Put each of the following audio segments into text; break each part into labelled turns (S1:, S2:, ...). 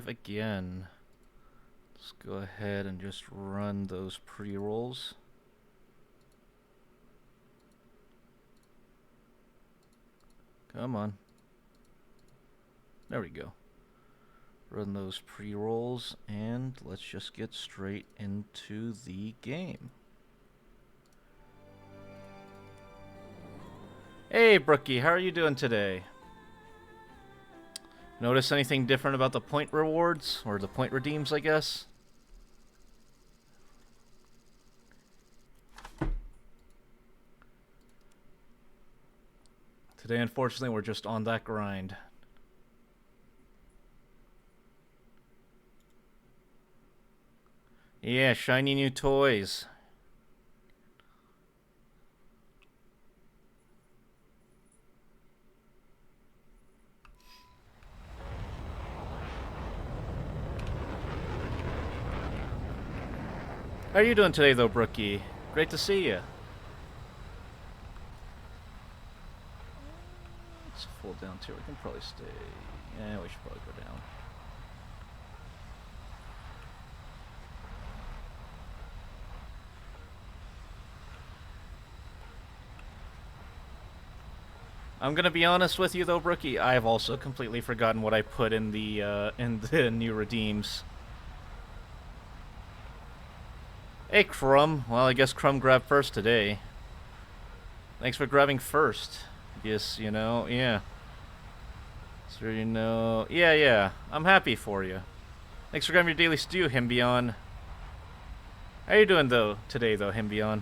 S1: live again. Let's go ahead and just run those pre-rolls. Come on. There we go. Run those pre-rolls, and let's just get straight into the game. Hey, Brookie, how are you doing today? Notice anything different about the point rewards? Or the point redeems, I guess? Today, unfortunately, we're just on that grind. Yeah, shiny new toys. How are you doing today, though, Brookie? Great to see you. Let's full down tier. We can probably stay. Yeah, we should probably go down. I'm gonna be honest with you, though, Brookie. I've also completely forgotten what I put in the new redeems. Hey, Crumb. Well, I guess Crumb grabbed first today. Thanks for grabbing first. Yes, you know, yeah. So, you know, yeah. I'm happy for you. Thanks for grabbing your daily stew, Himbion. How you doing, though, today, though, Himbion?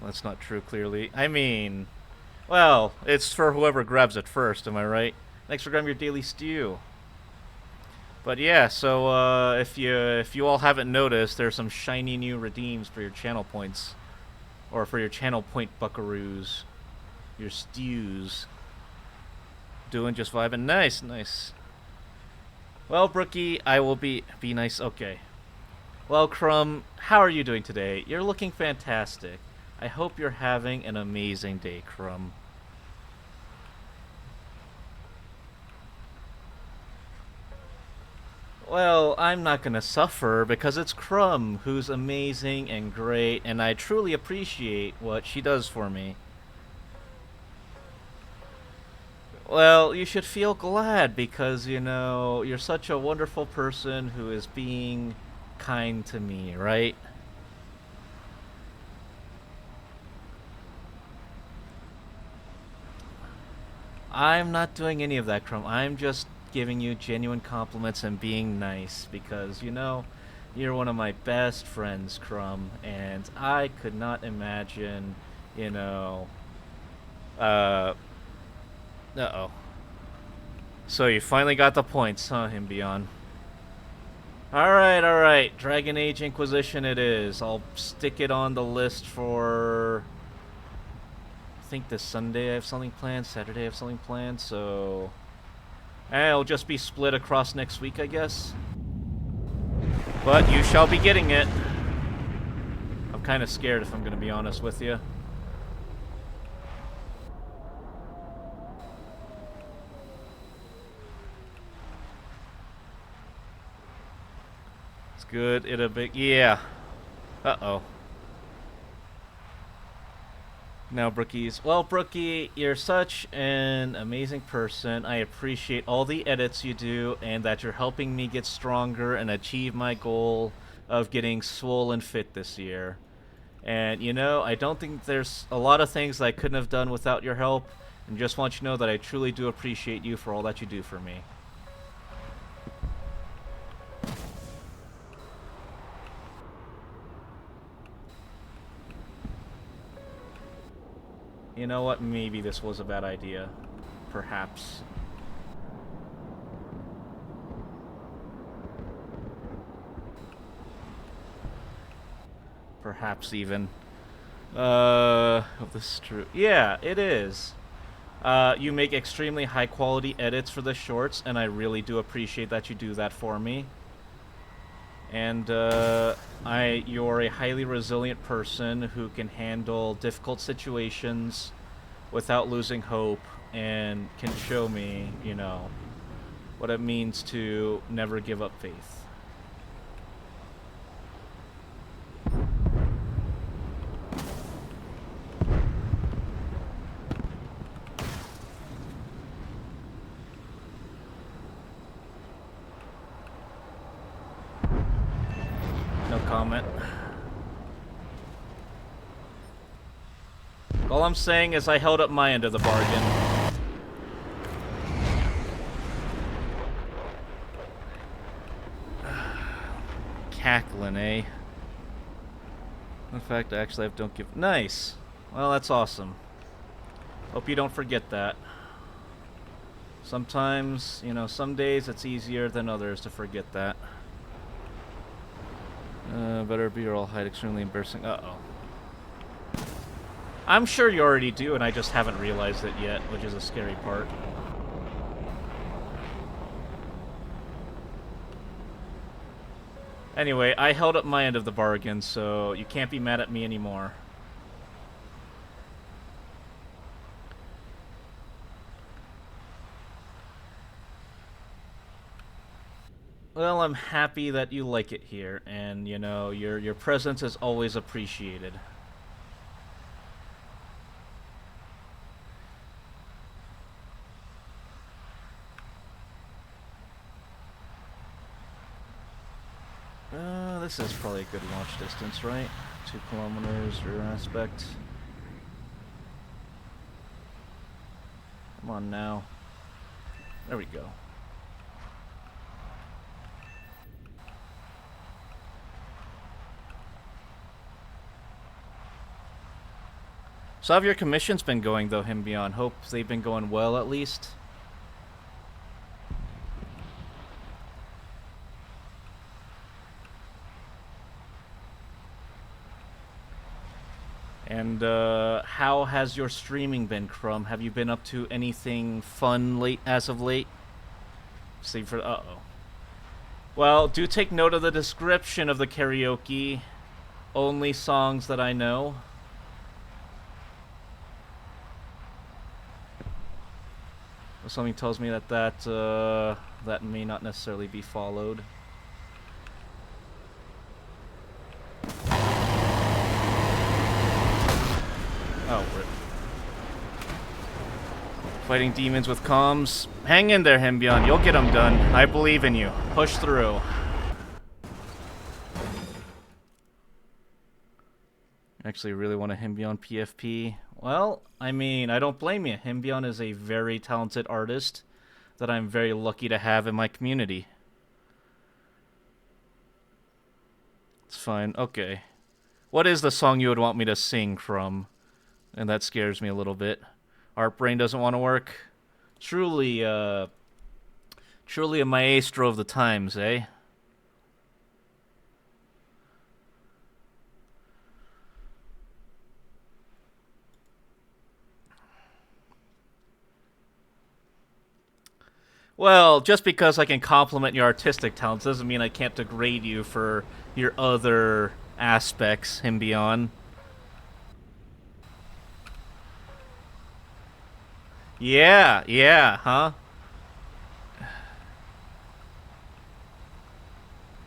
S1: Well, that's not true, clearly. I mean, well, it's for whoever grabs it first, am I right? Thanks for grabbing your daily stew. But yeah, so if you all haven't noticed, there's some shiny new redeems for your channel points, or for your channel point buckaroos, your stews. Doing just vibing. Nice. Well, Brookie, I will be nice. Okay. Well, Crumb, how are you doing today? You're looking fantastic. I hope you're having an amazing day, Crumb. Well, I'm not gonna suffer because it's Crumb who's amazing and great, and I truly appreciate what she does for me. Well, you should feel glad because, you know, you're such a wonderful person who is being kind to me, right? I'm not doing any of that, Crumb. I'm just giving you genuine compliments and being nice because, you know, you're one of my best friends, Crumb, and I could not imagine, you know, uh-oh. So you finally got the points, huh, Himbion? Alright. Dragon Age Inquisition it is. I'll stick it on the list for... I think this Sunday I have something planned, Saturday I have something planned, so... it'll just be split across next week, I guess. But you shall be getting it. I'm kind of scared, if I'm going to be honest with you. It's good. It'll be... yeah. Uh-oh. Now, Brookies. Well, Brookie, you're such an amazing person. I appreciate all the edits you do, and that you're helping me get stronger and achieve my goal of getting swole and fit this year. And, you know, I don't think there's a lot of things I couldn't have done without your help, and just want you to know that I truly do appreciate you for all that you do for me. You know what? Maybe this was a bad idea. Perhaps. Perhaps even. If this is true. Yeah, it is. You make extremely high quality edits for the shorts, and I really do appreciate that you do that for me. And you're a highly resilient person who can handle difficult situations without losing hope, and can show me, you know, what it means to never give up faith. No comment. All I'm saying is I held up my end of the bargain. Cackling, eh? In fact, actually, I don't give... Nice! Well, that's awesome. Hope you don't forget that. Sometimes, you know, some days it's easier than others to forget that. Better be or I'll hide extremely embarrassing... Uh-oh. I'm sure you already do, and I just haven't realized it yet, which is a scary part. Anyway, I held up my end of the bargain, so you can't be mad at me anymore. Well, I'm happy that you like it here, and, you know, your presence is always appreciated. This is probably a good launch distance, right? 2 kilometers rear aspect. Come on now. There we go. So how have your commissions been going, though, Himbion? Hope they've been going well, at least? And, how has your streaming been, Crumb? Have you been up to anything fun as of late? Save for... Uh-oh. Well, do take note of the description of the karaoke. Only songs that I know. Something tells me that that may not necessarily be followed. Oh, rip. Fighting demons with comms. Hang in there, Himbion. You'll get them done. I believe in you. Push through. Actually, really want a Himbion PFP. Well, I mean, I don't blame you. Himbion is a very talented artist that I'm very lucky to have in my community. It's fine. Okay. What is the song you would want me to sing from? And that scares me a little bit. Art Brain doesn't want to work. Truly a maestro of the times, eh? Well, just because I can compliment your artistic talents doesn't mean I can't degrade you for your other aspects, Himbion. Yeah, huh?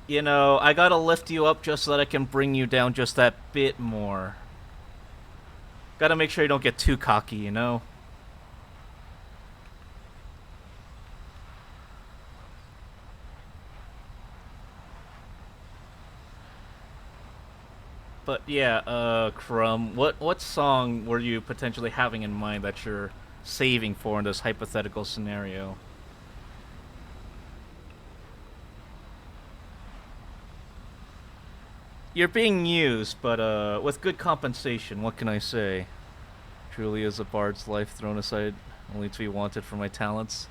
S1: You know, I gotta lift you up just so that I can bring you down just that bit more. Gotta make sure you don't get too cocky, you know? But yeah, Crumb, what song were you potentially having in mind that you're saving for in this hypothetical scenario? You're being used, but with good compensation, what can I say? Truly is a bard's life thrown aside only to be wanted for my talents.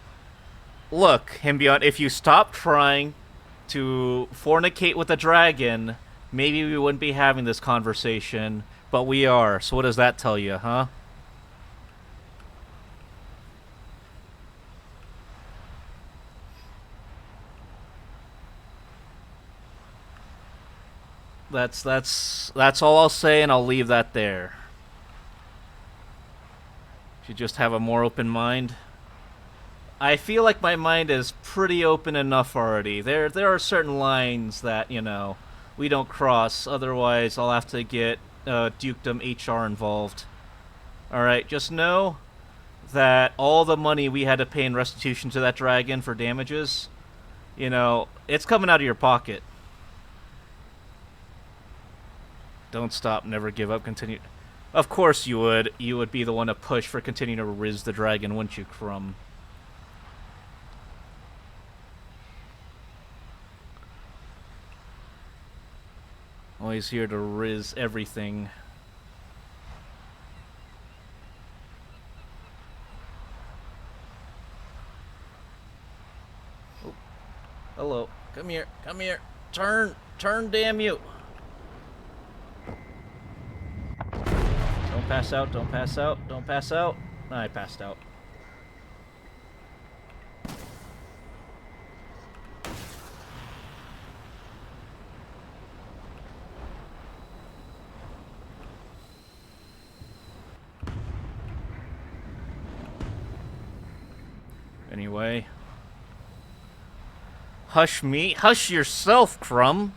S1: Look, Himbion, if you stop trying to fornicate with a dragon, maybe we wouldn't be having this conversation, but we are. So what does that tell you, huh? That's all I'll say, and I'll leave that there. If you just have a more open mind. I feel like my mind is pretty open enough already. There are certain lines that, you know, we don't cross. Otherwise, I'll have to get Dukedom HR involved. Alright, just know that all the money we had to pay in restitution to that dragon for damages, you know, it's coming out of your pocket. Don't stop, never give up, continue. Of course you would. You would be the one to push for continuing to riz the dragon, wouldn't you, Crumb? Always here to riz everything. Oh. Hello. Come here. Come here. Turn. Turn, damn you. Don't pass out. Don't pass out. Don't pass out. I passed out. Anyway. Hush me. Hush yourself, Crumb.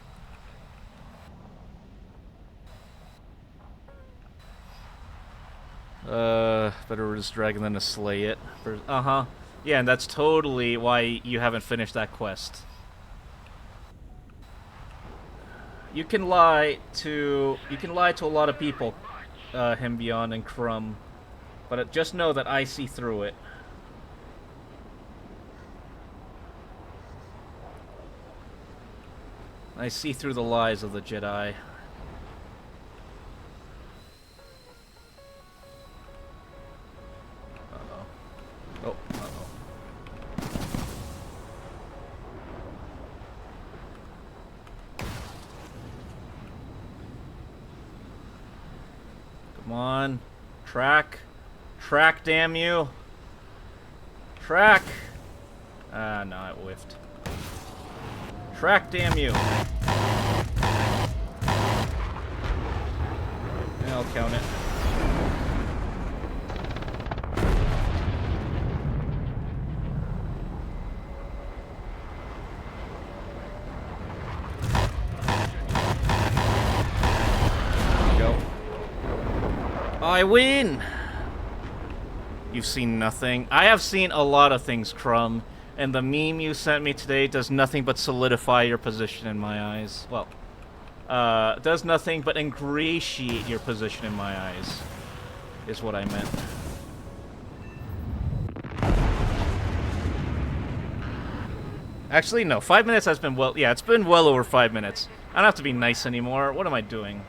S1: Better riz dragon than to slay it. Uh-huh. Yeah, and that's totally why you haven't finished that quest. You can lie to a lot of people, Himbion and Crumb, but just know that I see through it. I see through the lies of the Jedi. Uh-oh. Oh, uh-oh. Come on. Track. Track, damn you. Track. Ah, no, it whiffed. Track, damn you. I'll count it. Go. I win! You've seen nothing. I have seen a lot of things, Crumb. And the meme you sent me today does nothing but solidify your position in my eyes. Well, does nothing but ingratiate your position in my eyes, is what I meant. Actually, no. 5 minutes has been well... Yeah, it's been well over 5 minutes. I don't have to be nice anymore. What am I doing?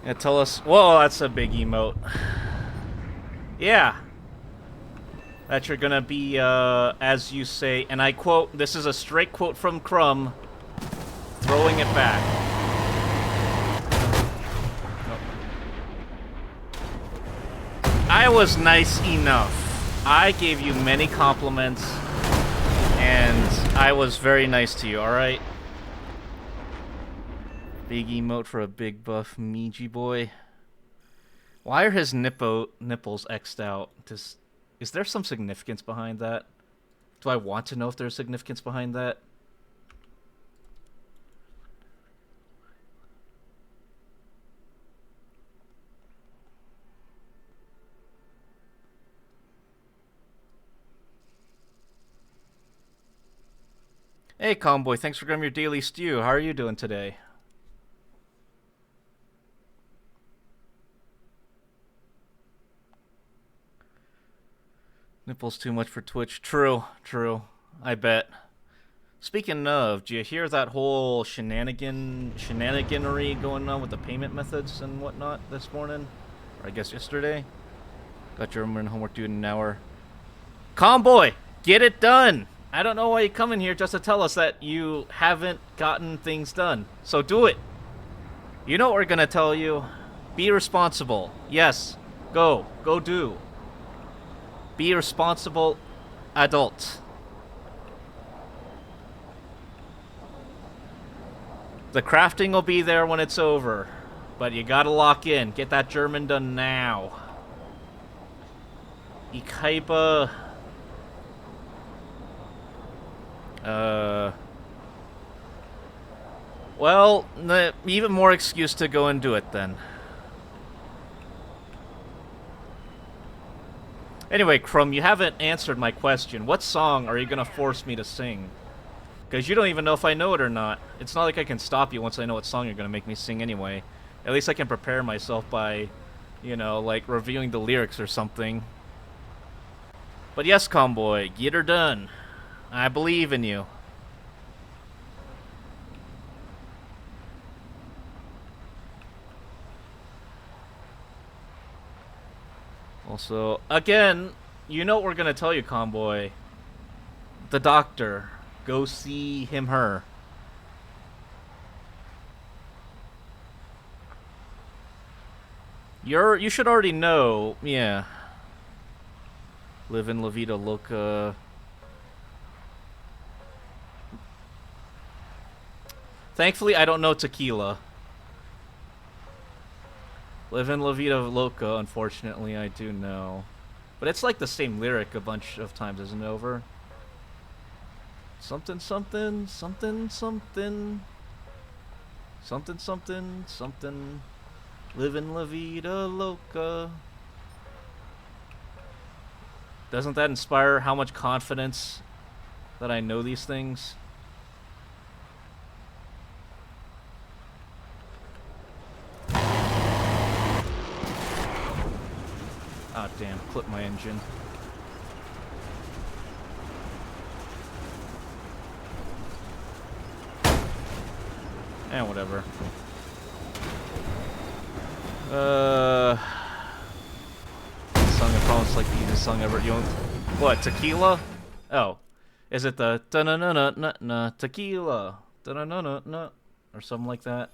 S1: Yeah, tell us... Whoa, that's a big emote. Yeah. That you're gonna be, as you say, and I quote, this is a straight quote from Crumb, throwing it back. Nope. I was nice enough. I gave you many compliments, and I was very nice to you, alright? Big emote for a big buff Meiji boy. Why are his nipples X'd out? Is there some significance behind that? Do I want to know if there's significance behind that? Hey, Comboy, thanks for grabbing your daily stew. How are you doing today? Nipples too much for Twitch. True, true. I bet. Speaking of, do you hear that whole shenaniganery going on with the payment methods and whatnot this morning? Or I guess yesterday? Got your homework due in an hour. Comboy, get it done! I don't know why you come in here just to tell us that you haven't gotten things done. So do it! You know what we're gonna tell you? Be responsible. Yes. Go. Go do. Be a responsible adult. The crafting will be there when it's over. But you gotta lock in. Get that German done now. Ikaiba. Well, even more excuse to go and do it then. Anyway, Crumb, you haven't answered my question. What song are you gonna force me to sing? Because you don't even know if I know it or not. It's not like I can stop you once I know what song you're gonna make me sing anyway. At least I can prepare myself by, you know, like reviewing the lyrics or something. But yes, Comboy, get her done. I believe in you. Also, again, you know what we're gonna tell you, Comboy. The doctor. Go see him, her. You should already know, yeah. Live in La Vida Loca. Thankfully, I don't know tequila. Live in La Vida Loca, unfortunately, I do know. But it's like the same lyric a bunch of times, isn't it, over? Something, something, something, something. Something, something, something. Live in La Vida Loca. Doesn't that inspire how much confidence that I know these things? Ah, damn, clip my engine. And whatever. Song I promise like the easiest song ever. You want what? Tequila? Oh, is it the da na na na na na tequila da na na na na or something like that?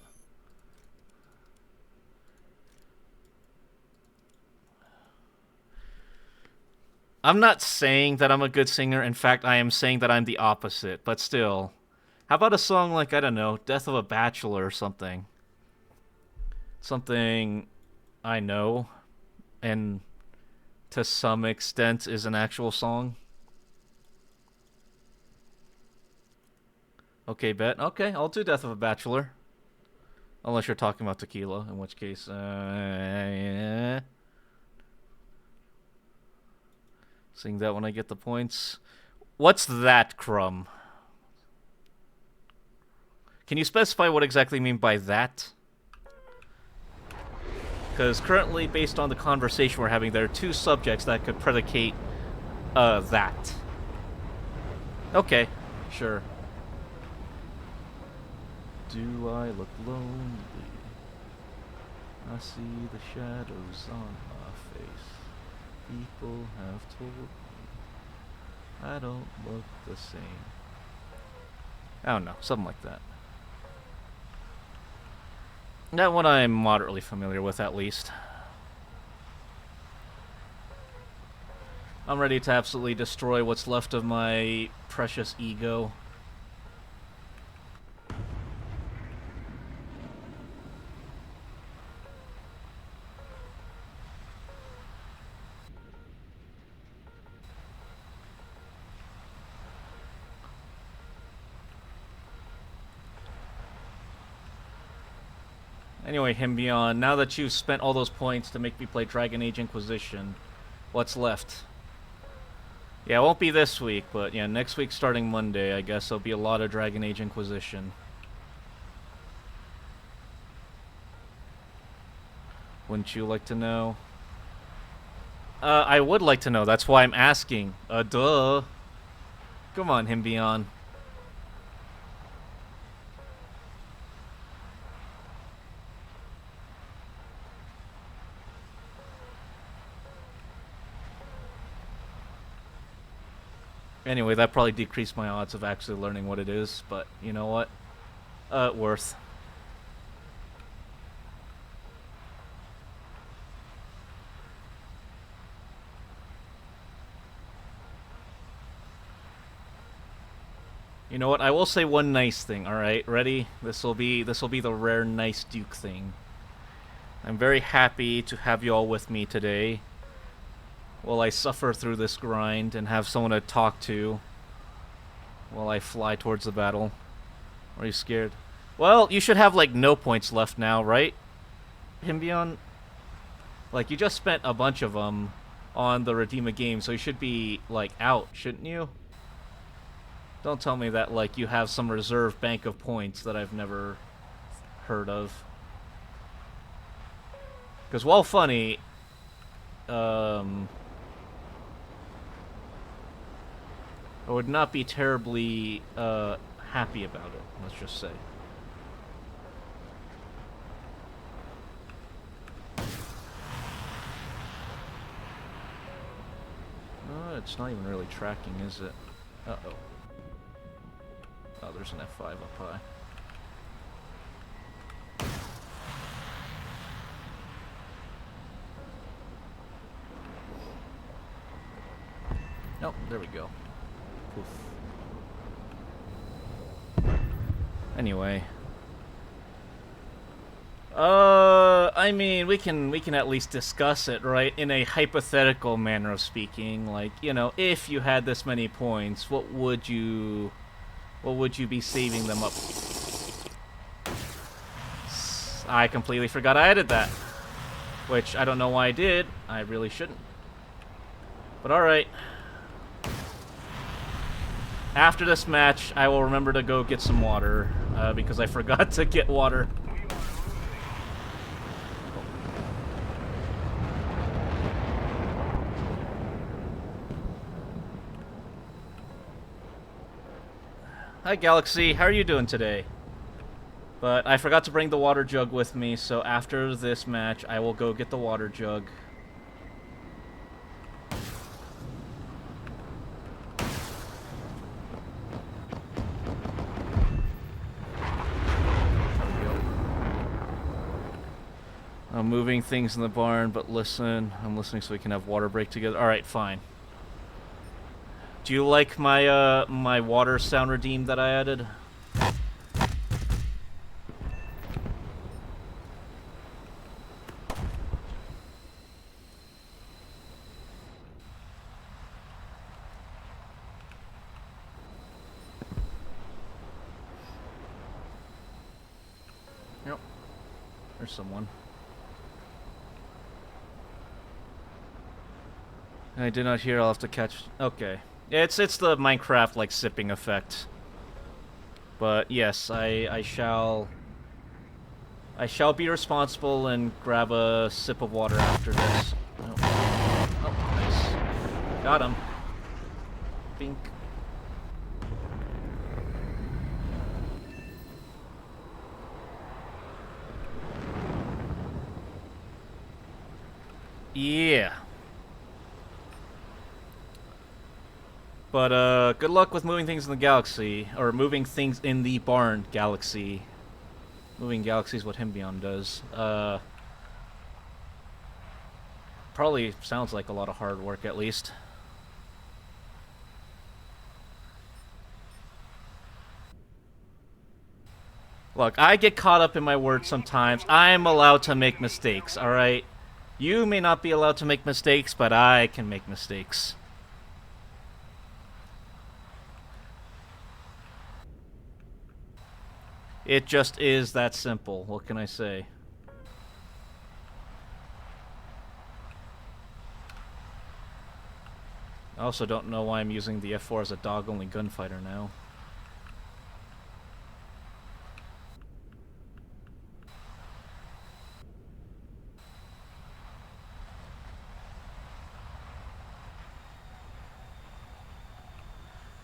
S1: I'm not saying that I'm a good singer. In fact, I am saying that I'm the opposite. But still, how about a song like, I don't know, Death of a Bachelor or something? Something I know and to some extent is an actual song. Okay, bet. Okay, I'll do Death of a Bachelor. Unless you're talking about tequila, in which case, yeah. Sing that when I get the points. What's that, Crumb? Can you specify what exactly you mean by that? Because currently, based on the conversation we're having, there are two subjects that could predicate that. Okay, sure. Do I look lonely? I see the shadows on my face. People have told me I don't look the same. I don't know, something like that. That one I'm moderately familiar with, at least. I'm ready to absolutely destroy what's left of my precious ego. Anyway, Himbion, now that you've spent all those points to make me play Dragon Age Inquisition, what's left? Yeah, it won't be this week, but yeah, next week starting Monday, I guess there'll be a lot of Dragon Age Inquisition. Wouldn't you like to know? I would like to know, that's why I'm asking. Duh. Come on, Himbion. Anyway, that probably decreased my odds of actually learning what it is, but you know what? Worth. You know what? I will say one nice thing. All right, ready? This will be the rare nice Duke thing. I'm very happy to have you all with me today, while I suffer through this grind and have someone to talk to, while I fly towards the battle. Are you scared? Well, you should have like no points left now, right, Himbion? Like you just spent a bunch of them on the Redeem a Game, so you should be like out, shouldn't you? Don't tell me that, like, you have some reserve bank of points that I've never heard of. Because while funny, I would not be terribly happy about it, let's just say. It's not even really tracking, is it? Uh-oh. Oh, there's an F5 up high. Oh, there we go. Poof. Anyway. I mean, we can at least discuss it, right? In a hypothetical manner of speaking. Like, you know, if you had this many points, what would you be saving them up? I completely forgot I added that. Which, I don't know why I did. I really shouldn't. But alright. After this match, I will remember to go get some water. Because I forgot to get water. Hi, Galaxy. How are you doing today? But I forgot to bring the water jug with me, so after this match, I will go get the water jug. I'm moving things in the barn, but listen. I'm listening so we can have water break together. Alright, fine. Do you like my, my water sound redeem that I added? Yep. There's someone. I did not hear. I'll have to catch... Okay. It's the Minecraft, like, sipping effect. But, yes, I shall be responsible and grab a sip of water after this. Oh, nice. Got him. Bink. Yeah. But, good luck with moving things in the galaxy. Or moving things in the barn galaxy. Moving galaxy is what Himbion does. Probably sounds like a lot of hard work, at least. Look, I get caught up in my words sometimes. I'm allowed to make mistakes, alright? You may not be allowed to make mistakes, but I can make mistakes. It just is that simple. What can I say? I also don't know why I'm using the F4 as a dog-only gunfighter now.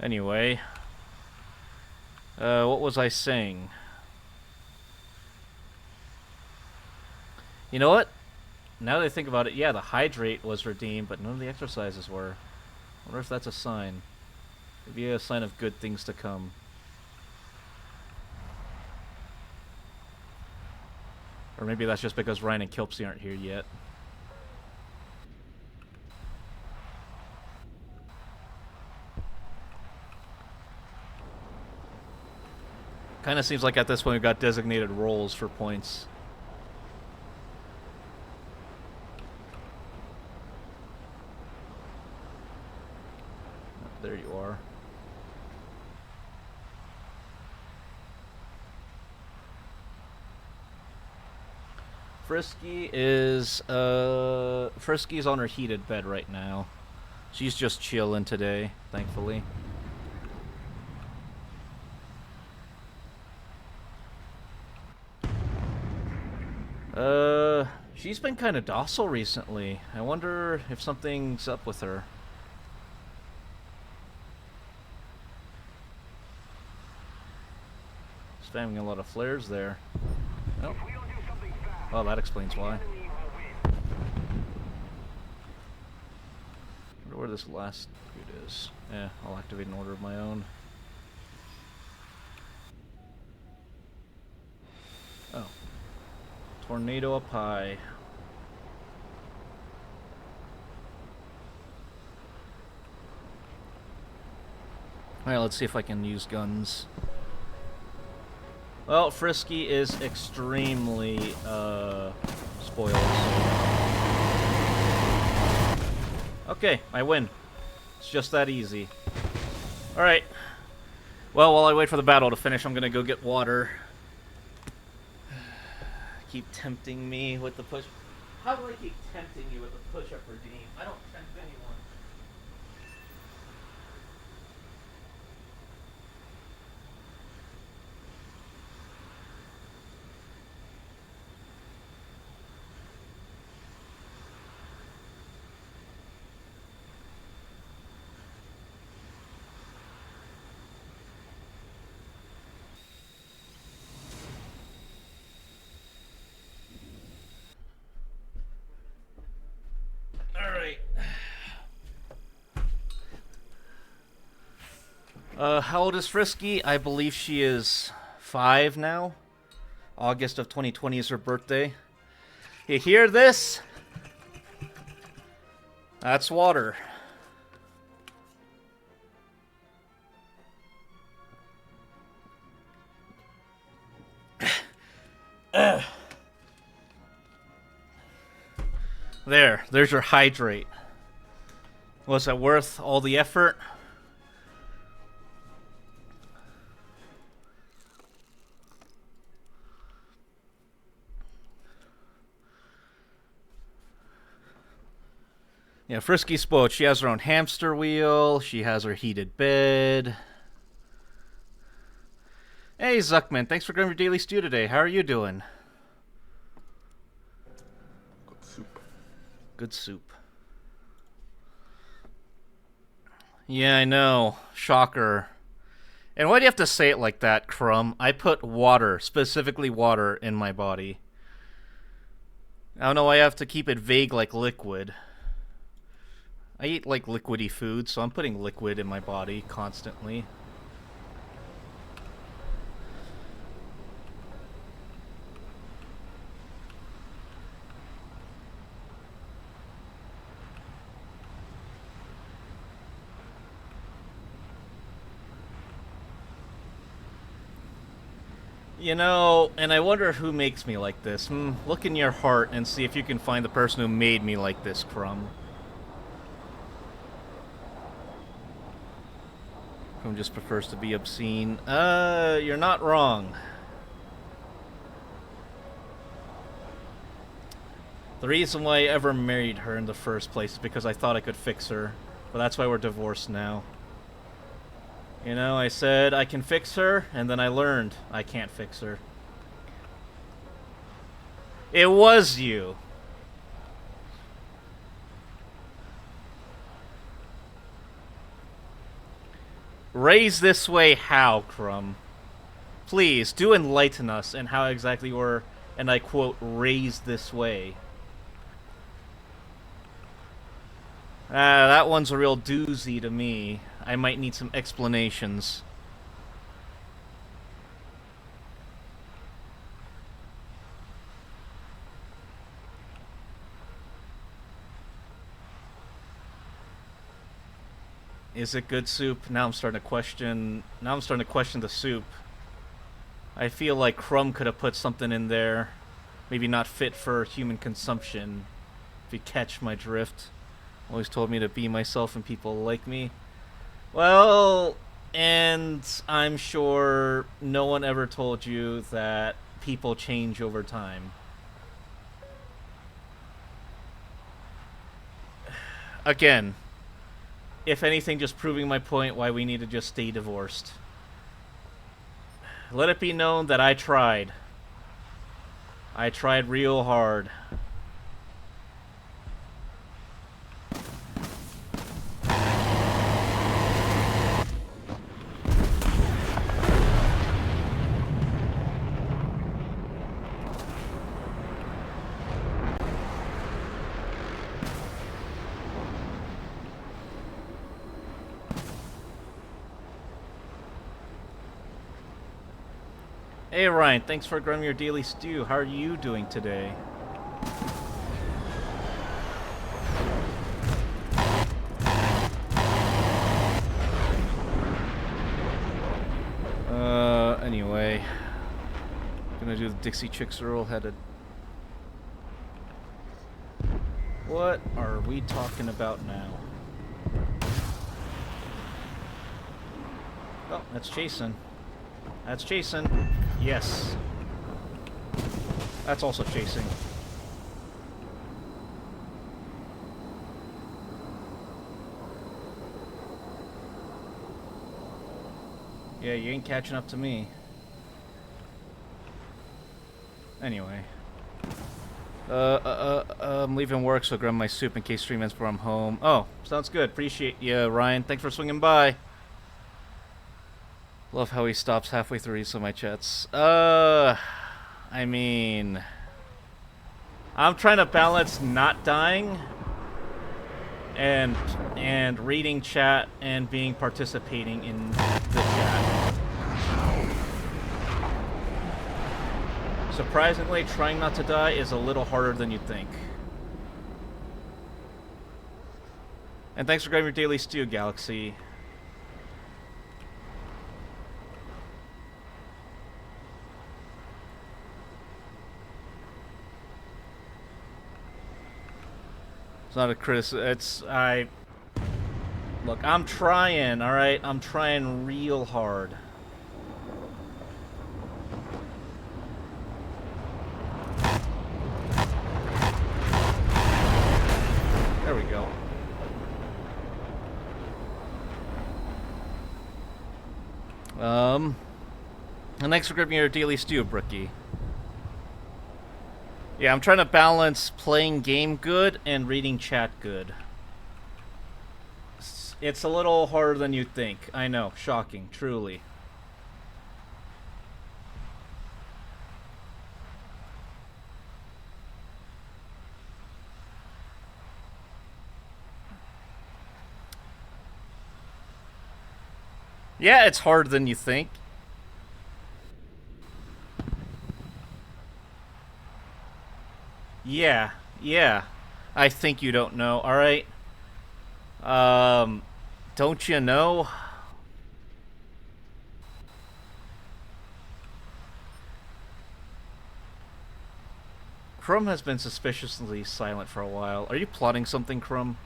S1: Anyway. What was I saying? You know what? Now that I think about it, yeah, the hydrate was redeemed, but none of the exercises were. I wonder if that's a sign. Maybe a sign of good things to come. Or maybe that's just because Ryan and Kilpsy aren't here yet. Kind of seems like at this point we've got designated roles for points. There you are. Frisky's on her heated bed right now. She's just chilling today, thankfully. She's been kind of docile recently. I wonder if something's up with her. Spamming a lot of flares there. Oh. Well, that explains why. I wonder where this last dude is. Yeah, I'll activate an order of my own. Oh. Tornado up high. Alright, let's see if I can use guns. Well, Frisky is extremely, spoiled. Okay, I win. It's just that easy. Alright. Well, while I wait for the battle to finish, I'm gonna go get water. Keep tempting me with the push. How do I keep tempting you with the push-up redeem? I don't tempt anyone. How old is Frisky? I believe she is 5 now. August of 2020 is her birthday. You hear this? That's water. There's your hydrate. Was it worth all the effort? Yeah, Frisky's spoiled. She has her own hamster wheel. She has her heated bed. Hey, Zuckman. Thanks for grabbing your daily stew today. How are you doing?
S2: Good soup.
S1: Good soup. Yeah, I know. Shocker. And why do you have to say it like that, Crumb? I put water, specifically water, in my body. I don't know why I have to keep it vague like liquid. I eat like liquidy food, so I'm putting liquid in my body constantly. You know, and I wonder who makes me like this. Look in your heart and see if you can find the person who made me like this, Crumb. Crumb just prefers to be obscene. You're not wrong. The reason why I ever married her in the first place is because I thought I could fix her. But that's why we're divorced now. You know, I said I can fix her, and then I learned I can't fix her. It was you. Raise this way how, Crumb? Please, do enlighten us in how exactly you were, and I quote, raised this way. That one's a real doozy to me. I might need some explanations. Is it good soup? Now I'm starting to question the soup. I feel like Crumb could have put something in there, maybe not fit for human consumption, if you catch my drift. Always told me to be myself and people like me. Well, and I'm sure no one ever told you that people change over time. Again, if anything, just proving my point why we need to just stay divorced. Let it be known that I tried. I tried real hard. Hey Ryan, thanks for grabbing your daily stew. How are you doing today? Anyway. Gonna do the Dixie Chicks Earl headed. What are we talking about now? Oh, that's Jason. That's Jason. Yes. That's also chasing. Yeah, you ain't catching up to me. Anyway. I'm leaving work, so grab my soup in case 3 minutes before I'm home. Oh, sounds good. Appreciate you, Ryan. Thanks for swinging by. Love how he stops halfway through each of my chats. I mean... I'm trying to balance not dying and reading chat and being participating in the chat. Surprisingly, trying not to die is a little harder than you'd think. And thanks for grabbing your daily stew, Galaxy. It's not a criticism. It's look, I'm trying, all right? I'm trying real hard. There we go. And thanks for grabbing your daily stew, Brookie. Yeah, I'm trying to balance playing game good and reading chat good. It's a little harder than you'd think. I know. Shocking. Truly. Yeah, it's harder than you think. Yeah. I think you don't know, alright? Don't you know? Crumb has been suspiciously silent for a while. Are you plotting something, Crumb?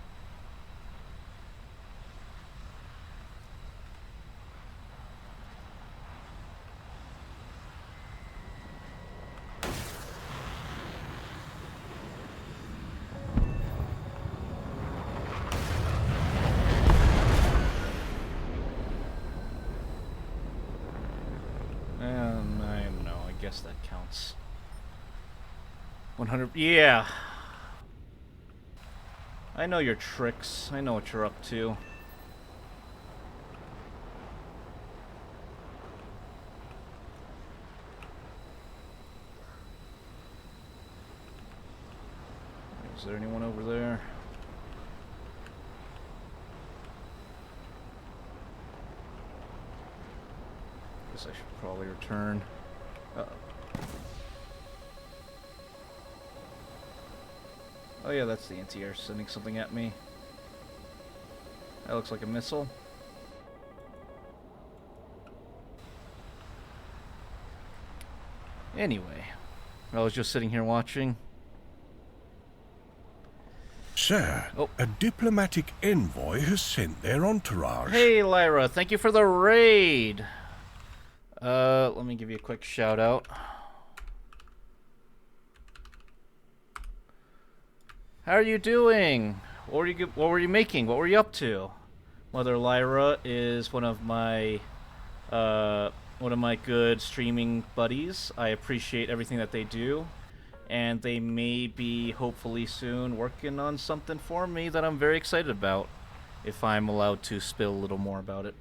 S1: I don't know. I guess that counts. 100. Yeah. I know your tricks. I know what you're up to. Is there anyone over there? Guess I should probably return. Uh-oh. Oh yeah, that's the anti-air sending something at me. That looks like a missile. Anyway, I was just sitting here watching.
S2: Sir,
S1: Oh.
S2: a diplomatic envoy has sent their entourage.
S1: Hey, Lyra, thank you for the raid. Let me give you a quick shout out. How are you doing? What were you making? What were you up to? Mother Lyra is one of my good streaming buddies. I appreciate everything that they do, and they may be hopefully soon working on something for me that I'm very excited about, if I'm allowed to spill a little more about it.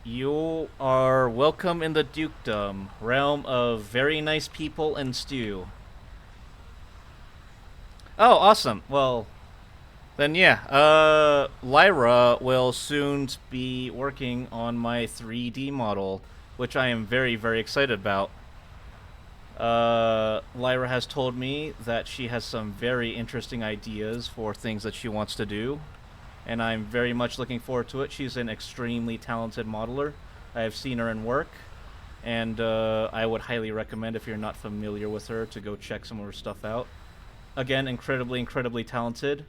S1: You are welcome in the dukedom, realm of very nice people and stew. Oh, awesome. Well, then yeah, Lyra will soon be working on my 3D model, which I am very, very excited about. Lyra has told me that she has some very interesting ideas for things that she wants to do, and I'm very much looking forward to it. She's an extremely talented modeler. I have seen her in work, and I would highly recommend, if you're not familiar with her, to go check some of her stuff out. Again, incredibly, incredibly talented,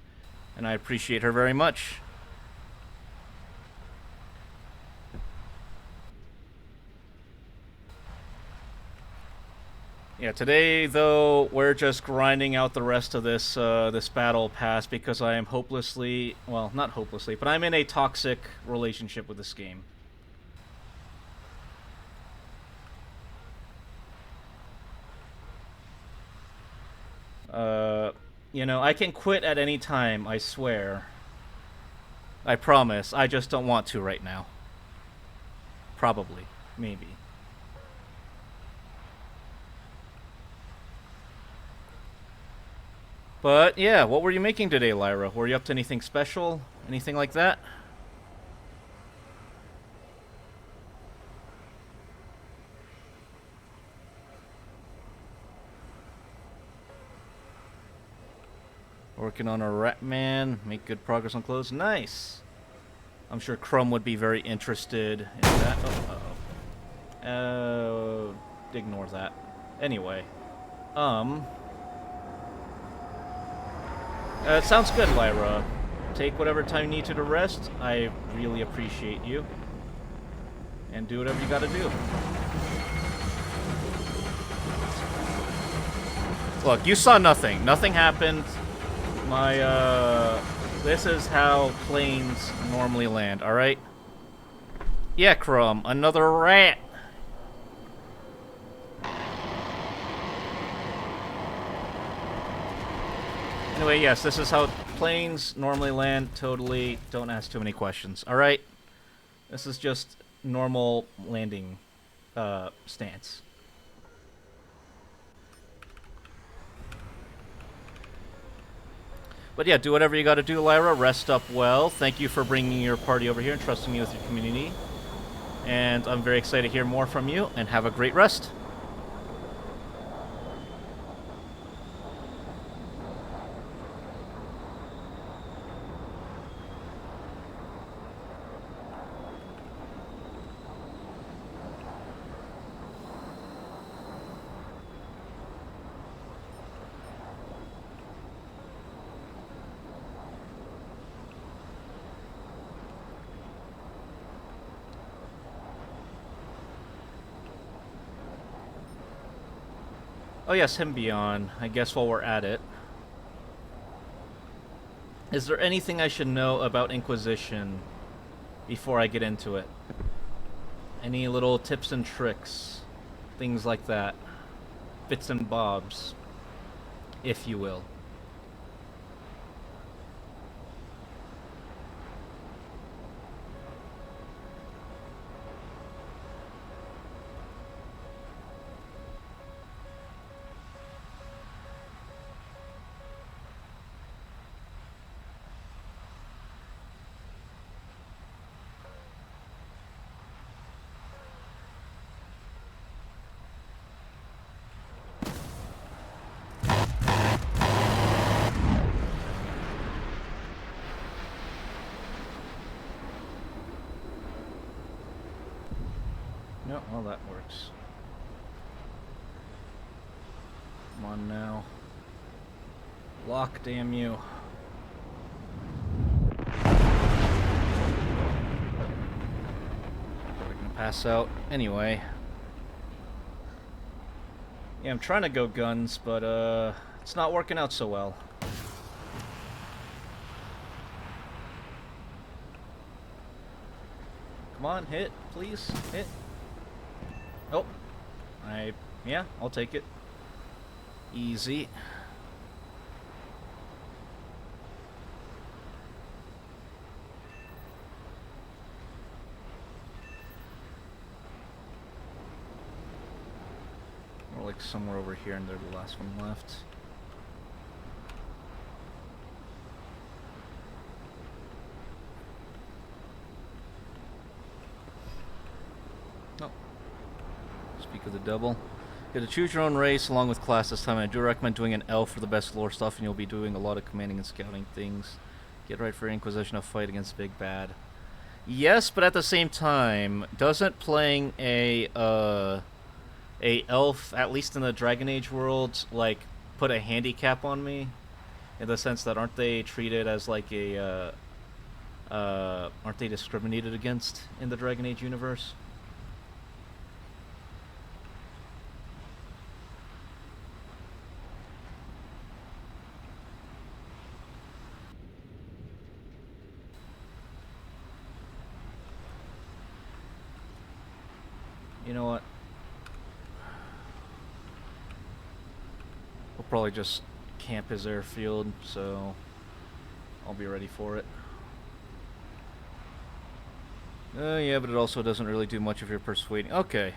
S1: and I appreciate her very much. Yeah, today, though, we're just grinding out the rest of this this battle pass because I am hopelessly, well, not hopelessly, but I'm in a toxic relationship with this game. You know, I can quit at any time, I swear. I promise, I just don't want to right now. Probably. Maybe. But, yeah, what were you making today, Lyra? Were you up to anything special? Anything like that? Working on a Ratman, make good progress on clothes. Nice! I'm sure Crumb would be very interested in that. Ignore that. Anyway. It sounds good, Lyra. Take whatever time you need to rest. I really appreciate you. And do whatever you gotta do. Look, you saw nothing. Nothing happened. This is how planes normally land, alright? Yeah, Crumb, another rat! Anyway, yes, this is how planes normally land. Totally don't ask too many questions, alright? This is just normal landing, stance. But yeah, do whatever you gotta do, Lyra. Rest up well. Thank you for bringing your party over here and trusting me with your community. And I'm very excited to hear more from you, and have a great rest. Oh yes, Hymbion. I guess while we're at it. Is there anything I should know about Inquisition before I get into it? Any little tips and tricks? Things like that. Bits and bobs, if you will. No, well, that works. Come on now. Lock, damn you. Probably gonna pass out anyway. Yeah, I'm trying to go guns, but it's not working out so well. Come on, hit, please, hit. Oh, yeah, I'll take it. Easy. Or like somewhere over here, and they're the last one left. Speak of the devil. You have to choose your own race along with class this time, and I do recommend doing an elf for the best lore stuff, and you'll be doing a lot of commanding and scouting things. Get right for Inquisition, a fight against Big Bad. Yes, but at the same time, doesn't playing a elf, at least in the Dragon Age world, like, put a handicap on me? In the sense that aren't they treated as like a, aren't they discriminated against in the Dragon Age universe? You know what? We'll probably just camp his airfield, so I'll be ready for it. Yeah, but it also doesn't really do much if you're persuading. Okay.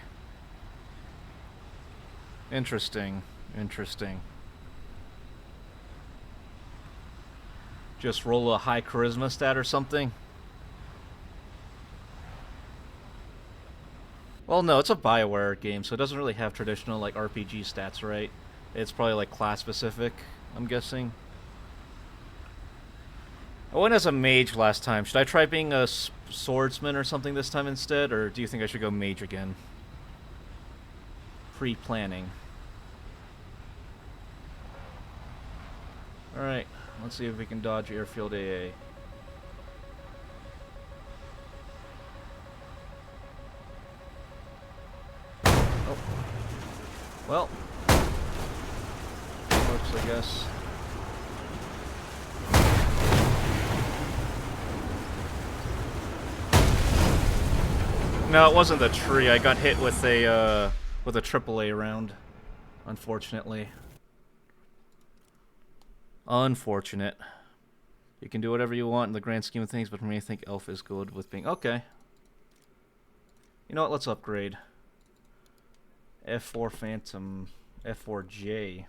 S1: Interesting. Interesting. Just roll a high charisma stat or something? Well, no, it's a BioWare game, so it doesn't really have traditional, like, RPG stats, right? It's probably, like, class-specific, I'm guessing. I went as a mage last time. Should I try being a swordsman or something this time instead, or do you think I should go mage again? Pre-planning. Alright, let's see if we can dodge airfield AA. Oh. Well. Works, I guess. No, it wasn't the tree. I got hit with a AAA round, unfortunately. Unfortunate. You can do whatever you want in the grand scheme of things, but for me, I think Elf is good with being... Okay. You know what? Let's upgrade. F4 Phantom. F4J.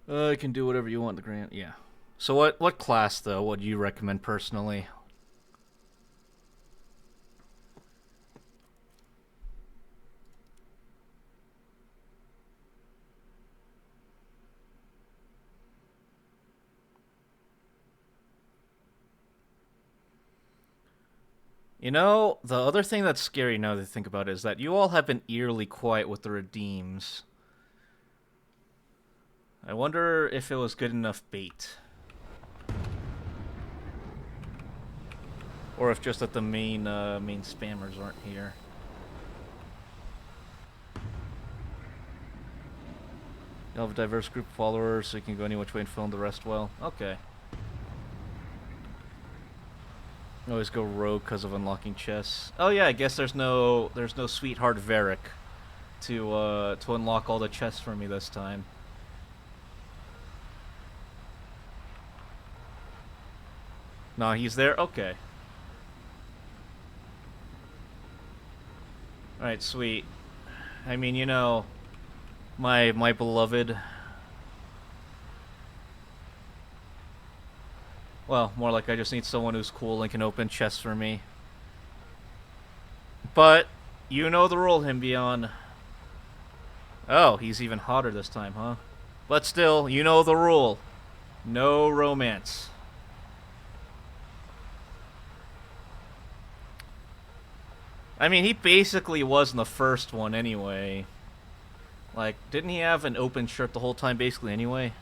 S1: You can do whatever you want in the grand... Yeah. So what class, though, would you recommend personally? You know, the other thing that's scary now to think about is that you all have been eerily quiet with the redeems. I wonder if it was good enough bait. Or if just that the main spammers aren't here. You'll have a diverse group of followers, so you can go any which way and film the rest well. Okay. Always go rogue because of unlocking chests. Oh yeah, I guess there's no sweetheart Varric to unlock all the chests for me this time. Nah, he's there? Okay. Alright, sweet. I mean, you know, my beloved... Well, more like I just need someone who's cool and can open chests for me. But, you know the rule, Hymbion. Oh, he's even hotter this time, huh? But still, you know the rule. No romance. I mean, he basically was in the first one anyway. Like, didn't he have an open shirt the whole time basically anyway?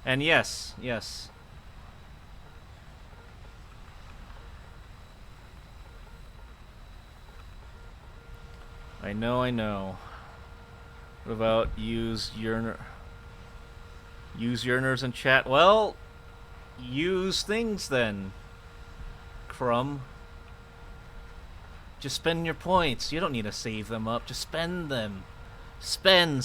S1: And yes, yes. I know, I know. What about use uriners in chat? Well, use things then, Crumb. Just spend your points. You don't need to save them up. Just spend them. Spend.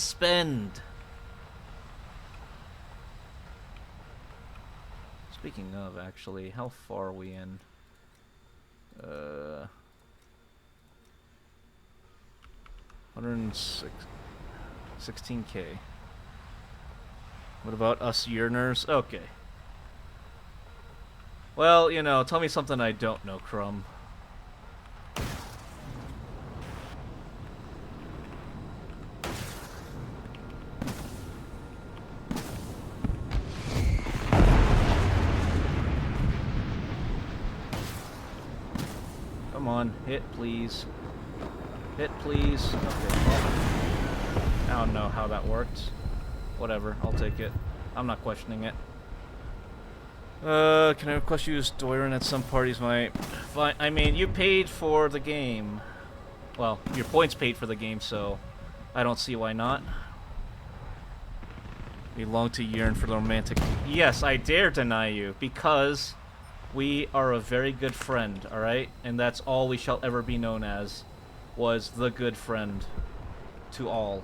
S1: Speaking of, actually, how far are we in? 16K. What about us yearners? Okay. Well, you know, tell me something I don't know, Crumb. Come on, hit, please. Hit, please. Okay, well, I don't know how that worked. Whatever, I'll take it. I'm not questioning it. Can I request you use Doiron at some parties? Fine. I mean, you paid for the game. Well, your points paid for the game, so I don't see why not. We long to yearn for the romantic... Yes, I dare deny you, because we are a very good friend, alright? And that's all we shall ever be known as, was the good friend to all.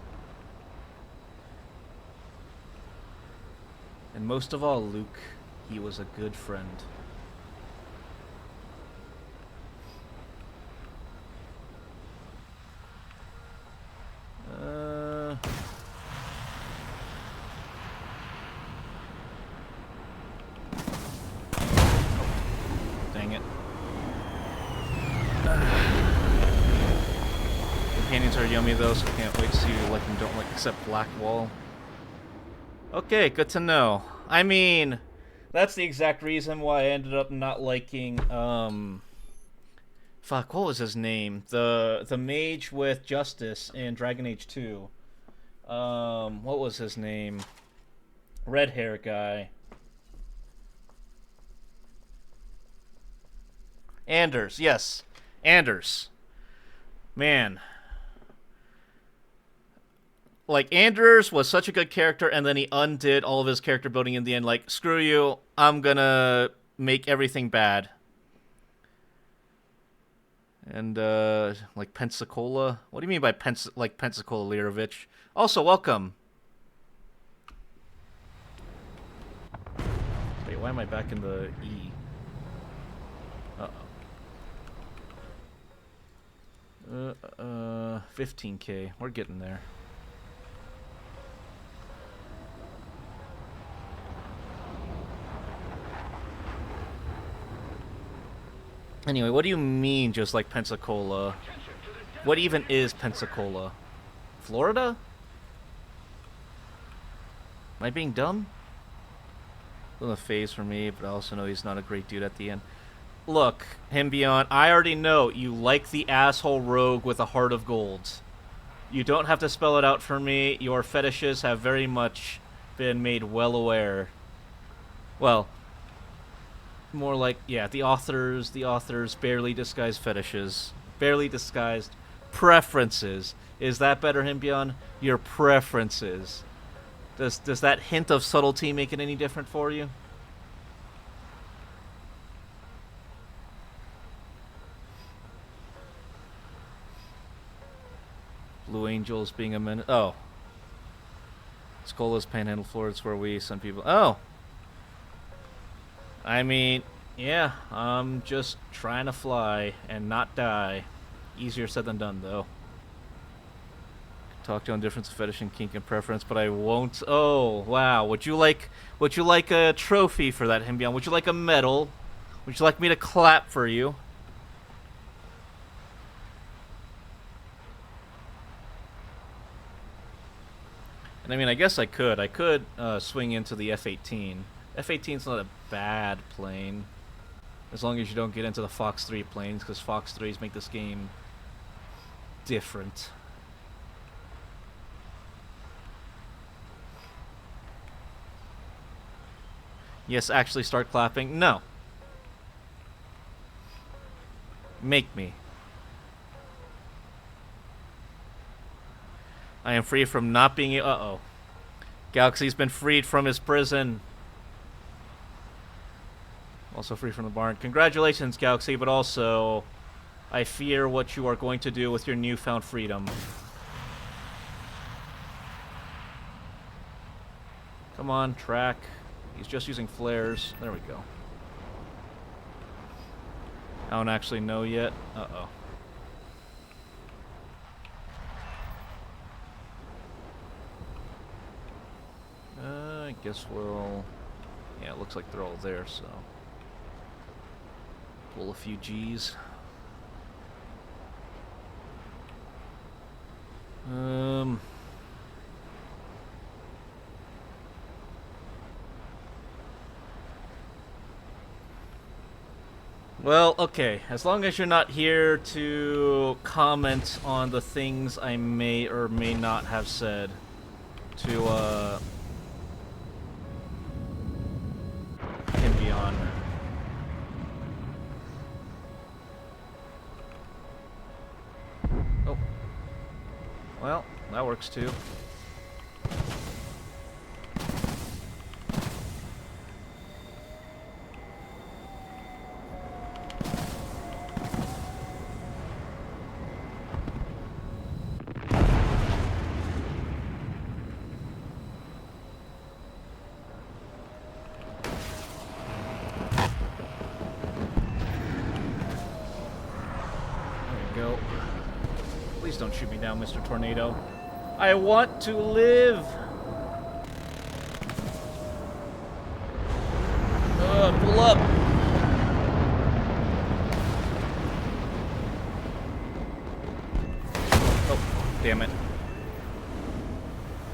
S1: And most of all, Luke, he was a good friend. Dang it. Companions are yummy though, so can't wait to see you like and don't like except Blackwall. Okay, good to know. I mean, that's the exact reason why I ended up not liking, fuck, what was his name? The mage with Justice in Dragon Age 2. What was his name? Red hair guy. Anders, yes. Anders. Man. Like, Anders was such a good character, and then he undid all of his character building in the end. Like, screw you, I'm gonna make everything bad. And, like, Pensacola? What do you mean by Pensacola, Lirovich? Also, welcome. Wait, why am I back in the E? Uh-oh. 15K. We're getting there. Anyway, what do you mean just like Pensacola? What even is Pensacola? Florida? Am I being dumb? A little phase for me, but I also know he's not a great dude at the end. Look, Hymbion, I already know you like the asshole rogue with a heart of gold. You don't have to spell it out for me. Your fetishes have very much been made well aware. Well, more like, yeah, the author's barely disguised fetishes. Barely disguised preferences. Is that better, Hymbion? Your preferences. Does that hint of subtlety make it any different for you? Blue Angels being a minute. Oh. Skola's Panhandle, Florida. It's where we send people. Oh. I mean, yeah, I'm just trying to fly and not die. Easier said than done, though. Talk to on difference of fetish and kink and preference, but I won't. Oh, wow. Would you like a trophy for that, Hymbion? Would you like a medal? Would you like me to clap for you? And I mean, I guess I could. I could swing into the F-18. F-18's not a bad plane. As long as you don't get into the Fox 3 planes, because Fox 3s make this game different. Yes, actually start clapping. No. Make me. I am free from not being... Uh-oh. Galaxy's been freed from his prison. Also free from the barn. Congratulations, Galaxy, but also... I fear what you are going to do with your newfound freedom. Come on, track. He's just using flares. There we go. I don't actually know yet. Uh-oh. I guess we'll... Yeah, it looks like they're all there, so... Pull a few G's. Well, okay. As long as you're not here to comment on the things I may or may not have said to, and beyond. Oh. Well, that works too. Please don't shoot me down, Mr. Tornado. I want to live! Pull up! Oh, damn it.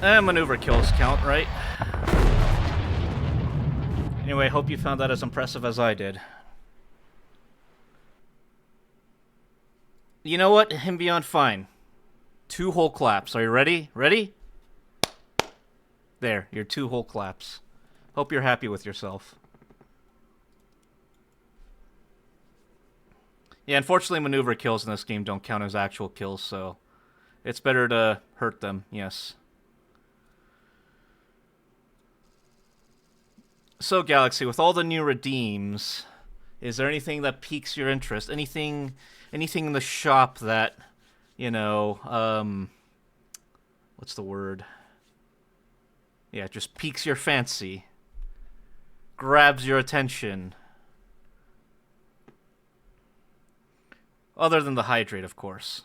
S1: Maneuver kills count, right? Anyway, hope you found that as impressive as I did. You know what? Him beyond fine. 2 whole claps. Are you ready? Ready? There, your 2 whole claps. Hope you're happy with yourself. Yeah, unfortunately maneuver kills in this game don't count as actual kills, so it's better to hurt them, yes. So, Galaxy, with all the new redeems, is there anything that piques your interest? Anything in the shop that, you know, what's the word? Yeah, just piques your fancy. Grabs your attention. Other than the hydrate, of course.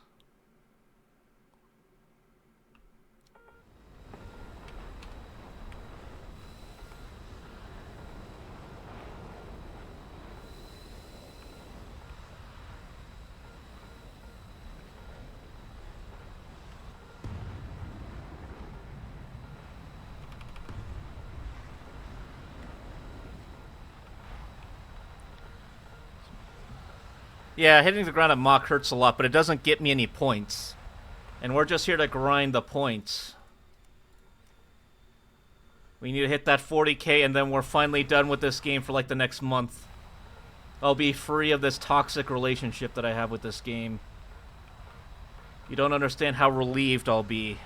S1: Yeah, hitting the ground at Mach hurts a lot, but it doesn't get me any points. And we're just here to grind the points. We need to hit that 40k, and then we're finally done with this game for like the next month. I'll be free of this toxic relationship that I have with this game. You don't understand how relieved I'll be.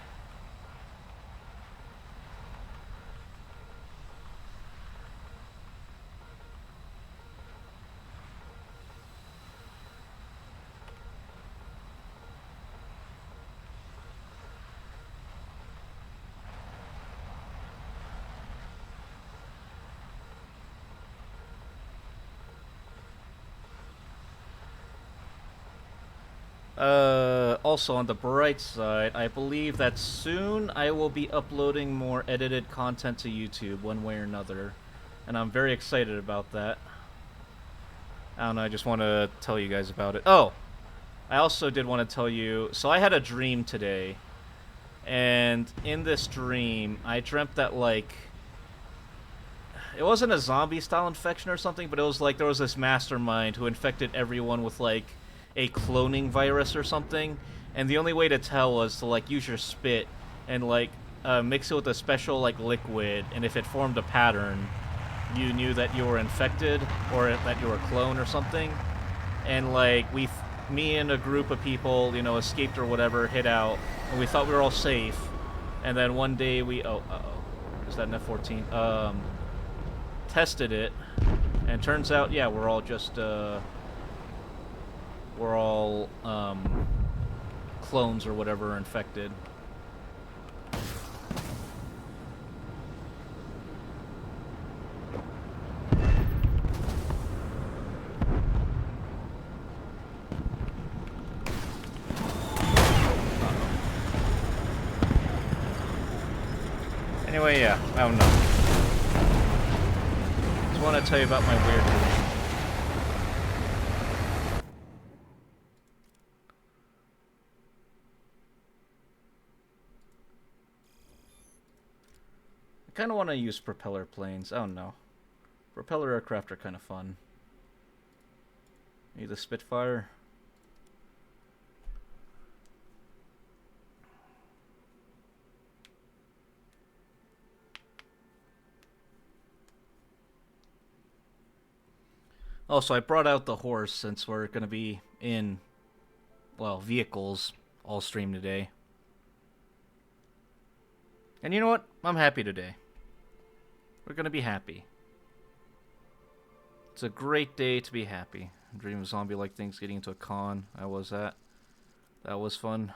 S1: Also, on the bright side, I believe that soon I will be uploading more edited content to YouTube, one way or another. And I'm very excited about that. I don't know, I just want to tell you guys about it. Oh! I also did want to tell you... So I had a dream today. And in this dream, I dreamt that, like... It wasn't a zombie-style infection or something, but it was like there was this mastermind who infected everyone with, like, a cloning virus or something. and the only way to tell was to like use your spit and like mix it with a special like liquid, and if it formed a pattern, you knew that you were infected or that you were a clone or something. And like me and a group of people, you know, escaped or whatever, hid out, and we thought we were all safe. And then one day we is that an F-14? Tested it, and turns out, yeah, we're all just clones or whatever, infected. Anyway, yeah, I don't know. Just want to tell you about my weird dream. I kind of want to use propeller planes. I don't know. Propeller aircraft are kind of fun. Need the Spitfire. Also, I brought out the horse since we're going to be in, well, vehicles all stream today. And you know what? I'm happy today. We're going to be happy. It's a great day to be happy. I'm dreaming of zombie-like things getting into a con. I was at. That was fun.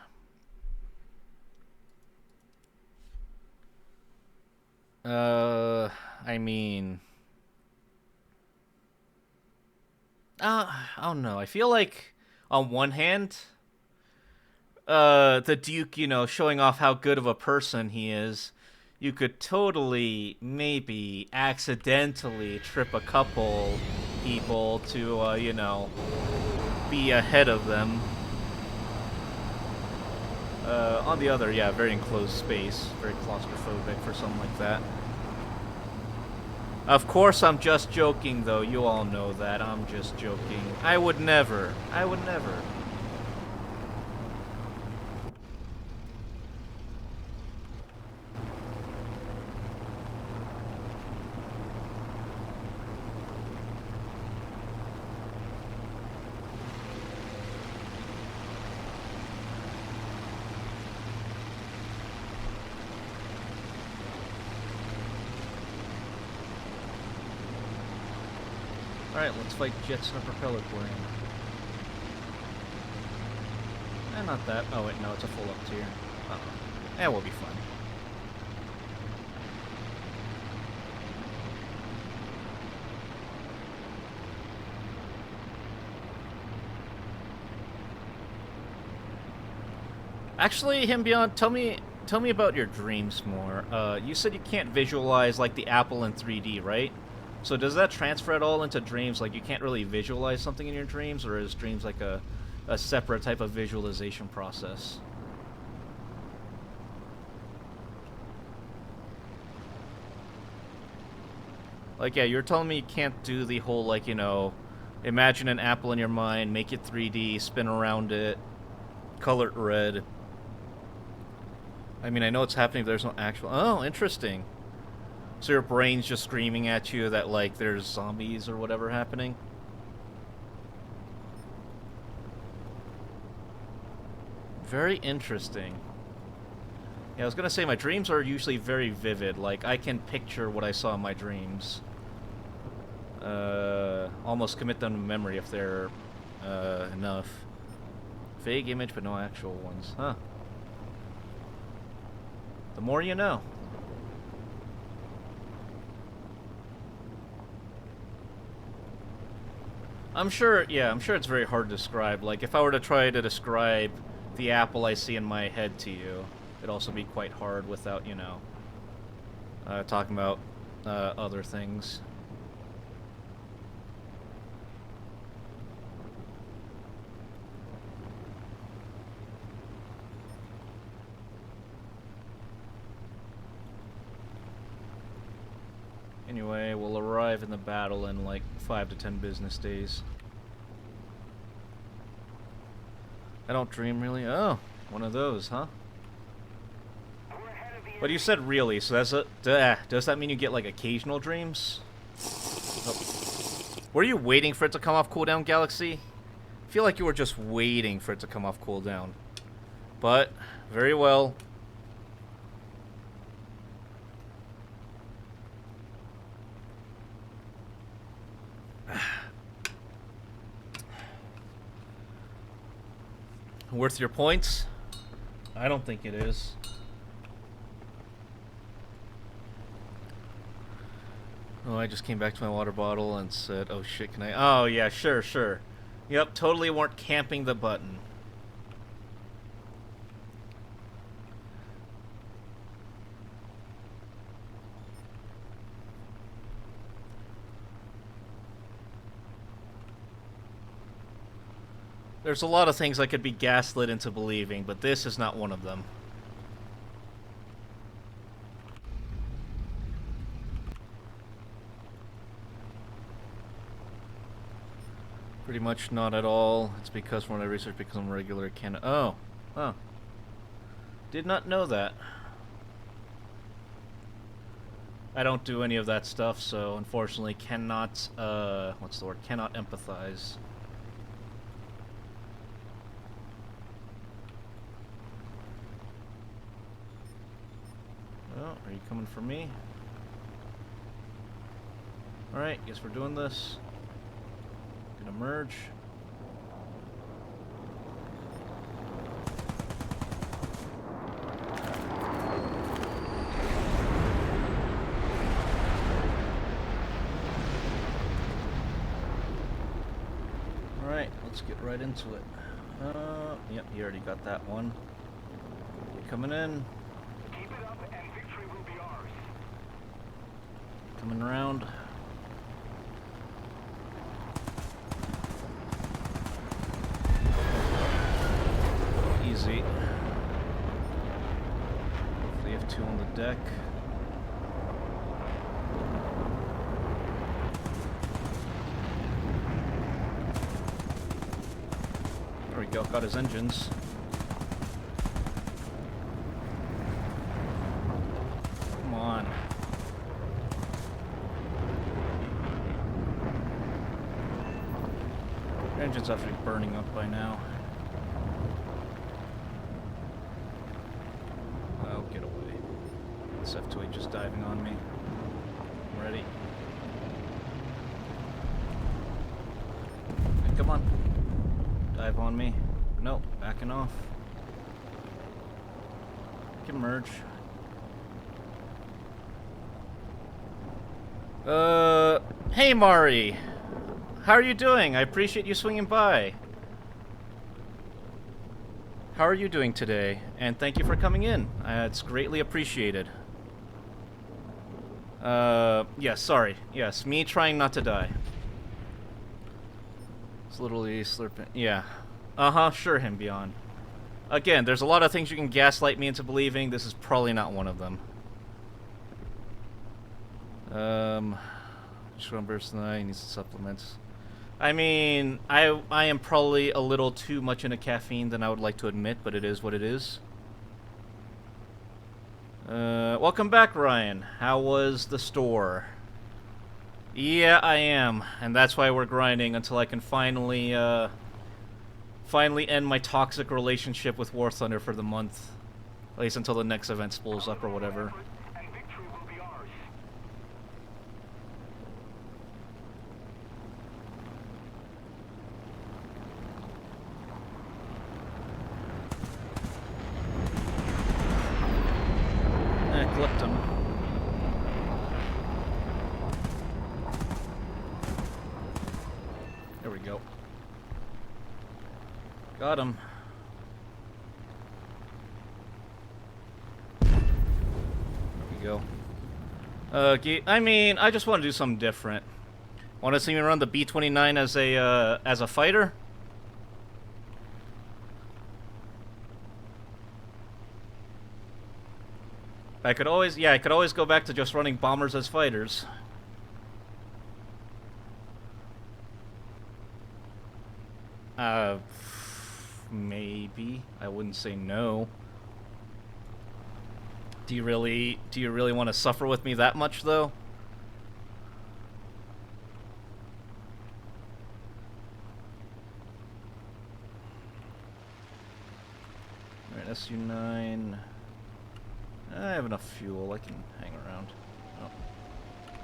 S1: I mean... I don't know. I feel like, on one hand, the Duke, you know, showing off how good of a person he is, you could totally, maybe, accidentally trip a couple people to, you know, be ahead of them. On the other, yeah, very enclosed space, very claustrophobic for something like that. Of course, I'm just joking, though. You all know that. I'm just joking. I would never. I would never. Alright, let's fight jets in a propeller plane. Not that. Oh, wait, no, it's a full up tier. Uh-oh. That will be fun. Actually, Himbion, tell me about your dreams more. You said you can't visualize, like, the apple in 3D, right? So does that transfer at all into dreams? Like, you can't really visualize something in your dreams, or is dreams like a separate type of visualization process? Like, yeah, you're telling me you can't do the whole, like, you know, imagine an apple in your mind, make it 3D, spin around it, color it red. I mean, I know it's happening if there's no actual... Oh, interesting. So your brain's just screaming at you that, like, there's zombies or whatever happening? Very interesting. Yeah, I was gonna say, my dreams are usually very vivid. Like, I can picture what I saw in my dreams. Almost commit them to memory if they're, enough. Vague image, but no actual ones. Huh. The more you know. I'm sure it's very hard to describe. Like, if I were to try to describe the apple I see in my head to you, it'd also be quite hard without, you know, talking about other things. Anyway, we'll arrive in the battle in like 5 to 10 business days. I don't dream really. Oh, one of those, huh? But you said really, so that's does that mean you get like occasional dreams? Oh. Were you waiting for it to come off cooldown, Galaxy? I feel like you were just waiting for it to come off cooldown. But, very well. Worth your points? I don't think it is. Oh, I just came back to my water bottle and said, oh shit, can I? Oh, yeah, sure, sure. Yep, totally weren't camping the button. There's a lot of things I could be gaslit into believing, but this is not one of them. Pretty much not at all. It's because when I research become regular can oh. Huh. Did not know that. I don't do any of that stuff, so unfortunately cannot what's the word? Cannot empathize. Oh, are you coming for me? Alright, guess we're doing this. Gonna merge. Alright, let's get right into it. Yep, you already got that one. You coming in?
S3: Keep it up and victory will be ours.
S1: Coming around. Easy. Hopefully you have two on the deck. There we go, got his engines. Come on. Your engine's actually burning up by now. Oh, get away. This F2A just diving on me. I'm ready. Hey, come on. Dive on me. Nope, backing off. Can merge. Hey Mari! How are you doing? I appreciate you swinging by. How are you doing today? And thank you for coming in. It's greatly appreciated. Yes, sorry. Yes, me trying not to die. It's literally slurping. Yeah. Uh-huh, sure, him beyond. Again, there's a lot of things you can gaslight me into believing. This is probably not one of them. Just one person tonight, he needs some supplements. I mean, I am probably a little too much into caffeine than I would like to admit, but it is what it is. Welcome back, Ryan. How was the store? Yeah, I am, and that's why we're grinding until I can finally end my toxic relationship with War Thunder for the month. At least until the next event spools up or whatever.
S3: And victory will be ours.
S1: Clipped him. There we go. Got him. There we go. I mean, I just want to do something different. Want to see me run the B-29 as a fighter? I could always go back to just running bombers as fighters. maybe. I wouldn't say no. Do you really want to suffer with me that much, though? Alright, SU-9. I have enough fuel. I can hang around.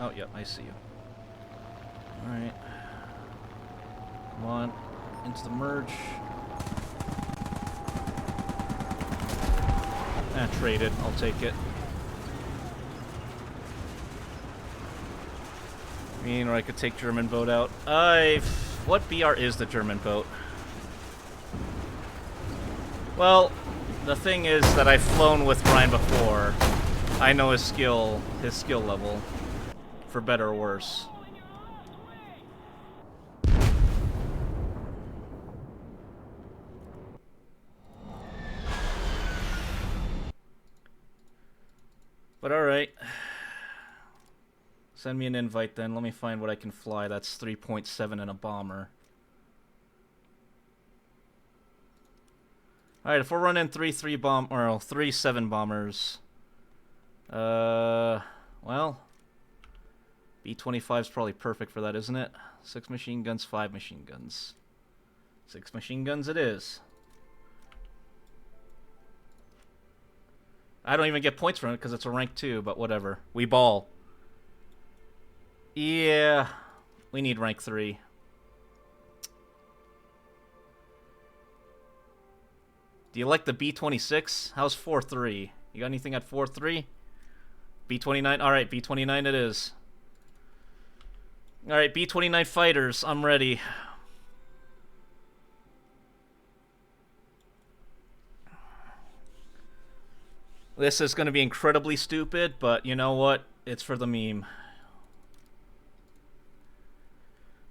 S1: Oh, yep, I see you. Alright. Come on. Into the merge. Traded. I'll take it. Or I could take German boat out. What BR is the German boat? Well, the thing is that I've flown with Ryan before. I know his skill level. For better or worse. But alright. Send me an invite then. Let me find what I can fly. That's 3.7 in a bomber. Alright, if we're running 3.7 bombers. Well. B-25 is probably perfect for that, isn't it? 6 machine guns, 5 machine guns. 6 machine guns it is. I don't even get points from it because it's a rank 2, but whatever. We ball. Yeah, we need rank 3. Do you like the B-26? How's 4-3? You got anything at 4-3? B-29? Alright, B-29 it is. Alright, B-29 fighters, I'm ready. This is going to be incredibly stupid, but you know what? It's for the meme.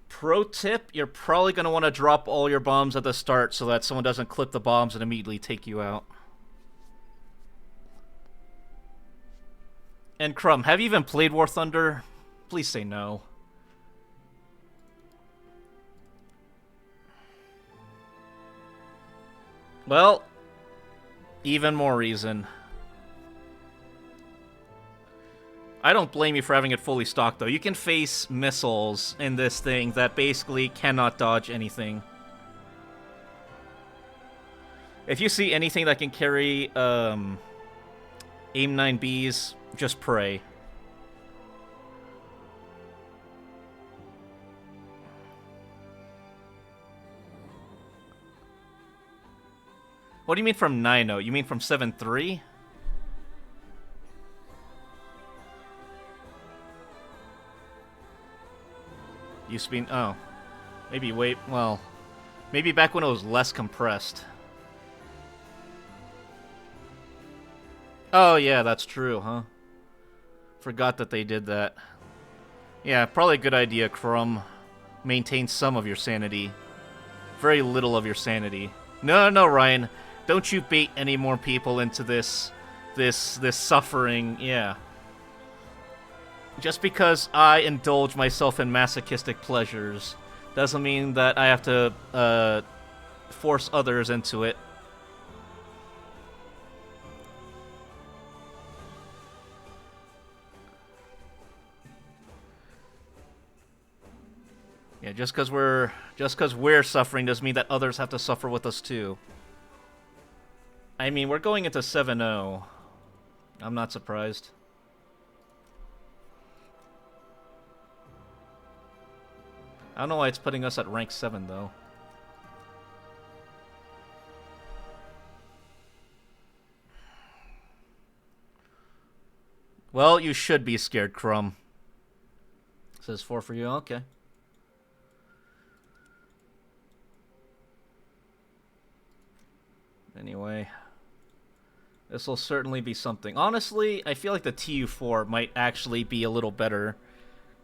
S1: Pro tip, you're probably going to want to drop all your bombs at the start so that someone doesn't clip the bombs and immediately take you out. And Crumb, have you even played War Thunder? Please say no. Well, even more reason. I don't blame you for having it fully stocked, though. You can face missiles in this thing that basically cannot dodge anything. If you see anything that can carry AIM-9Bs, just pray. What do you mean from 9.0? You mean from 7.3? Used to be... Oh. Maybe wait... Well... Maybe back when it was less compressed. Oh, yeah, that's true, huh? Forgot that they did that. Yeah, probably a good idea, Crumb. Maintain some of your sanity. Very little of your sanity. No, Ryan. Don't you bait any more people into this suffering. Yeah. Just because I indulge myself in masochistic pleasures doesn't mean that I have to force others into it. Yeah, just because we're suffering doesn't mean that others have to suffer with us too. I mean, we're going into 7.0. I'm not surprised. I don't know why it's putting us at rank 7, though. Well, you should be scared, Crumb. Says 4 for you, okay. Anyway. This will certainly be something. Honestly, I feel like the TU-4 might actually be a little better.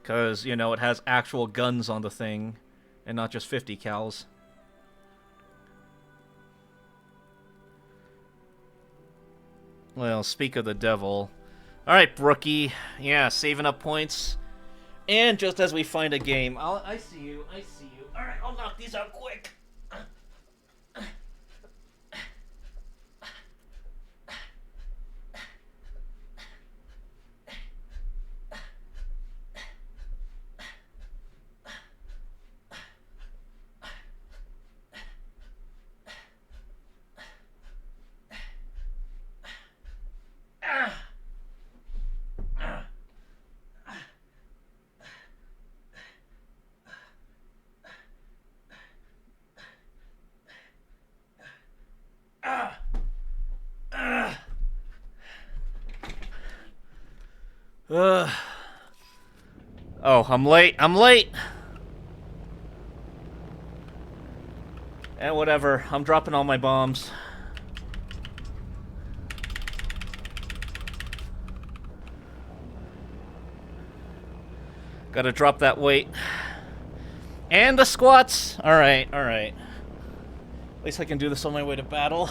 S1: Because, you know, it has actual guns on the thing. And not just 50 cals. Well, speak of the devil. Alright, Brookie. Yeah, saving up points. And just as we find a game... I see you. Alright, I'll knock these out quick. Oh, I'm late. I'm late. And whatever. I'm dropping all my bombs. Gotta drop that weight. And the squats. Alright, alright. At least I can do this on my way to battle.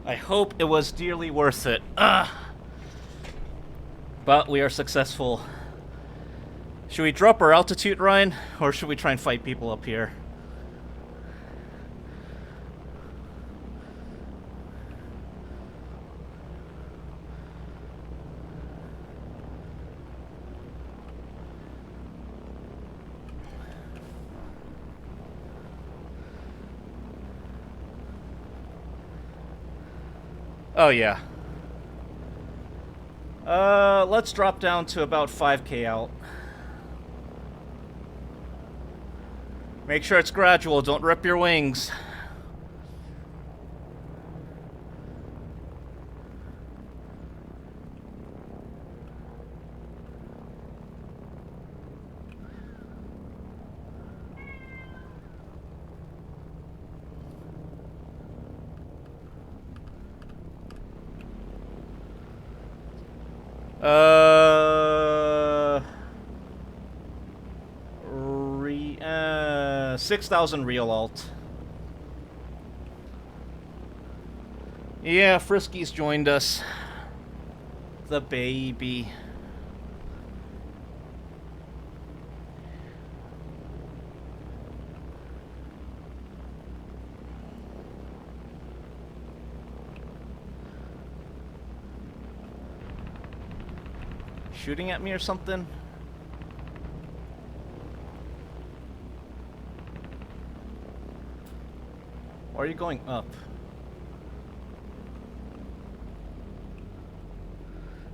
S1: I hope it was dearly worth it. But we are successful. Should we drop our altitude, Ryan? Or should we try and fight people up here? Oh, yeah. Let's drop down to about 5k out. Make sure it's gradual, don't rip your wings. Uh, 6,000 real alt. Yeah, Frisky's joined us. The baby. Shooting at me or something? Why are you going up?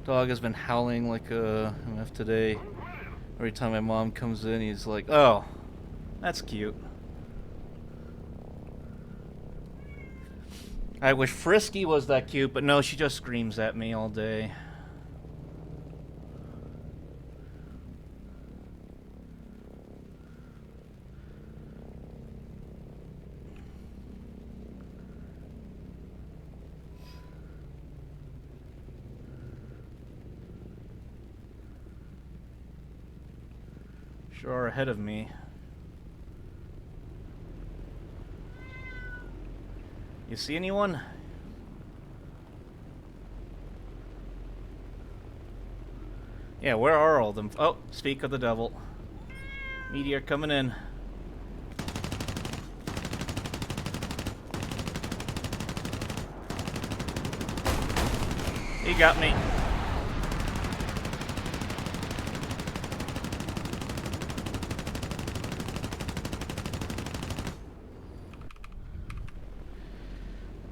S1: Dog has been howling like a MF today. Every time my mom comes in, he's like, "Oh, that's cute." I wish Frisky was that cute, but no, she just screams at me all day. Sure, ahead of me. You see anyone? Yeah, where are all of them? Oh, speak of the devil. Meteor coming in. He got me.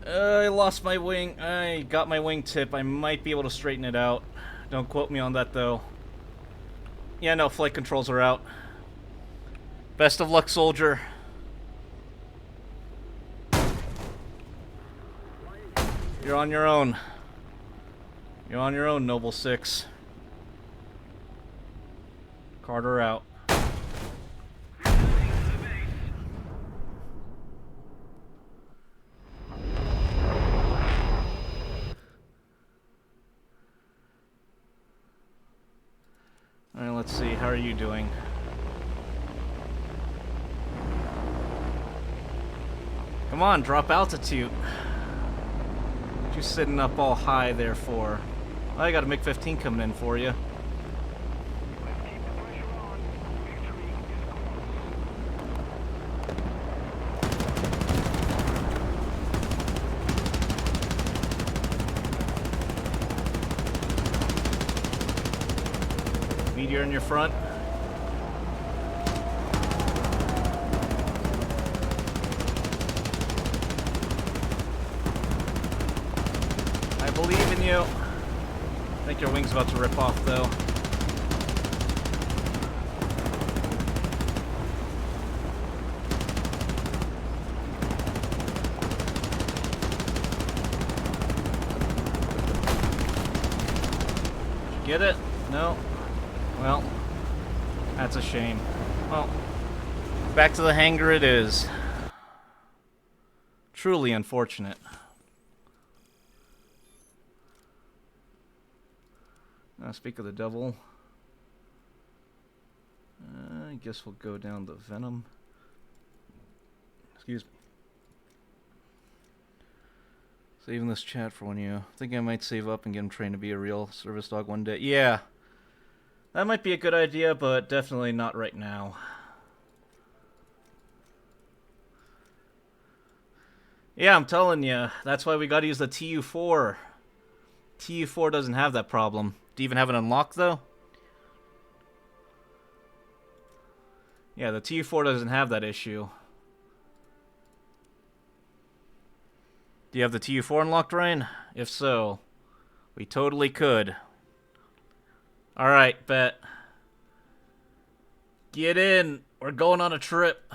S1: I lost my wing. I got my wingtip. I might be able to straighten it out. Don't quote me on that, though. Yeah, no, flight controls are out. Best of luck, soldier. You're on your own. You're on your own, Noble 6. Carter out. Alright, let's see. How are you doing? Come on, drop altitude. What you sitting up all high there for? I got a MiG-15 coming in for you. Meteor in your front. I believe in you. I think your wing's about to rip off, though. Get it? No? Well, that's a shame. Well, back to the hangar it is. Truly unfortunate. Now, speak of the devil. I guess we'll go down the Venom. Excuse me. Saving this chat for when you think I might save up and get him trained to be a real service dog one day. Yeah. That might be a good idea, but definitely not right now. Yeah, I'm telling you. That's why we gotta use the TU4. TU4 doesn't have that problem. Do you even have it unlocked, though? Yeah, the TU4 doesn't have that issue. Do you have the TU4 unlocked, Ryan? If so, we totally could. Alright, bet. Get in. We're going on a trip.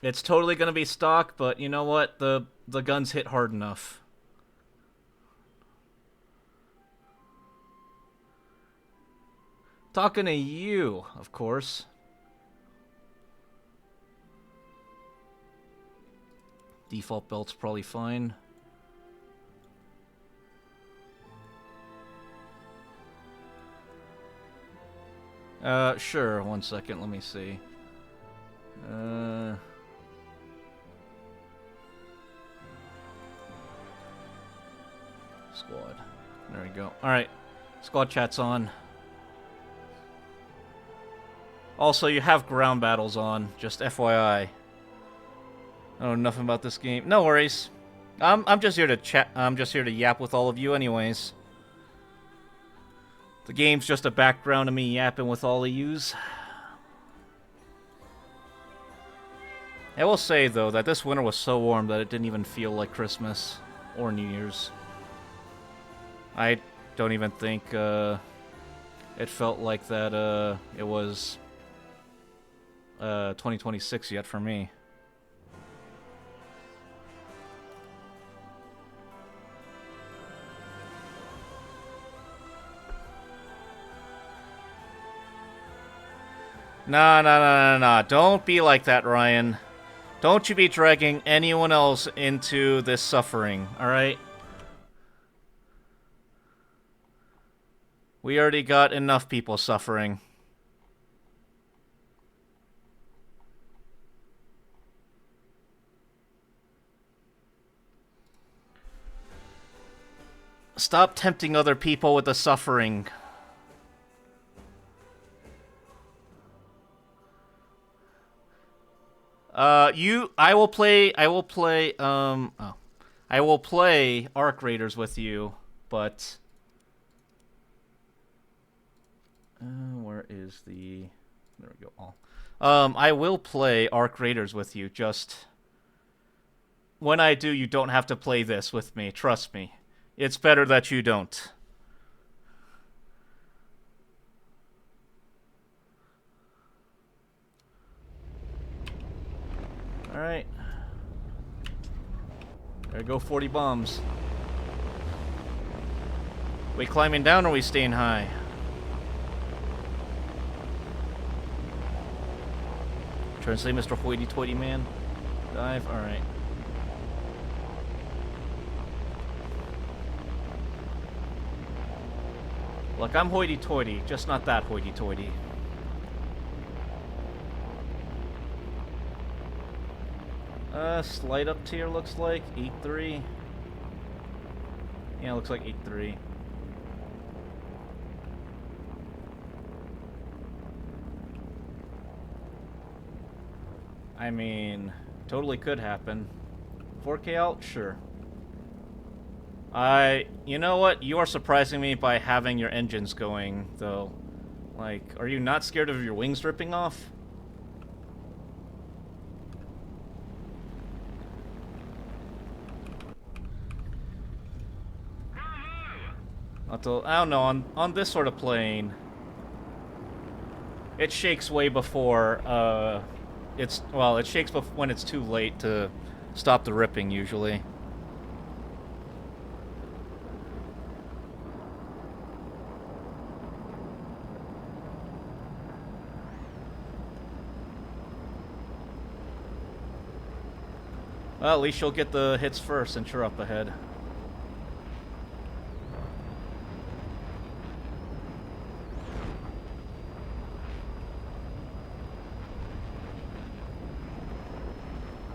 S1: It's totally gonna be stock, but you know what? The guns hit hard enough. Talking to you, of course. Default belt's probably fine. Sure. 1 second. Let me see. Squad. There we go. Alright. Squad chat's on. Also, you have ground battles on. Just FYI. I don't know nothing about this game. No worries. I'm just here to chat. I'm just here to yap with all of you anyways. The game's just a background of me yapping with all of yous. I will say, though, that this winter was so warm that it didn't even feel like Christmas or New Year's. I don't even think it felt like that it was 2026 yet for me. Nah. Don't be like that, Ryan. Don't you be dragging anyone else into this suffering, alright? We already got enough people suffering. Stop tempting other people with the suffering. I will play Arc Raiders with you, but where is the, there we go. I will play Arc Raiders with you, just when I do, you don't have to play this with me, trust me. It's better that you don't. Alright. There go 40 bombs. We climbing down or we staying high? Trying to say Mr. Hoity-toity man. Dive, alright. Look, I'm hoity-toity, just not that hoity-toity. Slight up tier looks like 8-3. Yeah, looks like 8-3. I mean, totally could happen. 4K out? Sure. You know what? You are surprising me by having your engines going, though. Like, are you not scared of your wings ripping off? I don't know, on this sort of plane, it shakes way before, it shakes when it's too late to stop the ripping, usually. Well, at least you'll get the hits first since you're up ahead.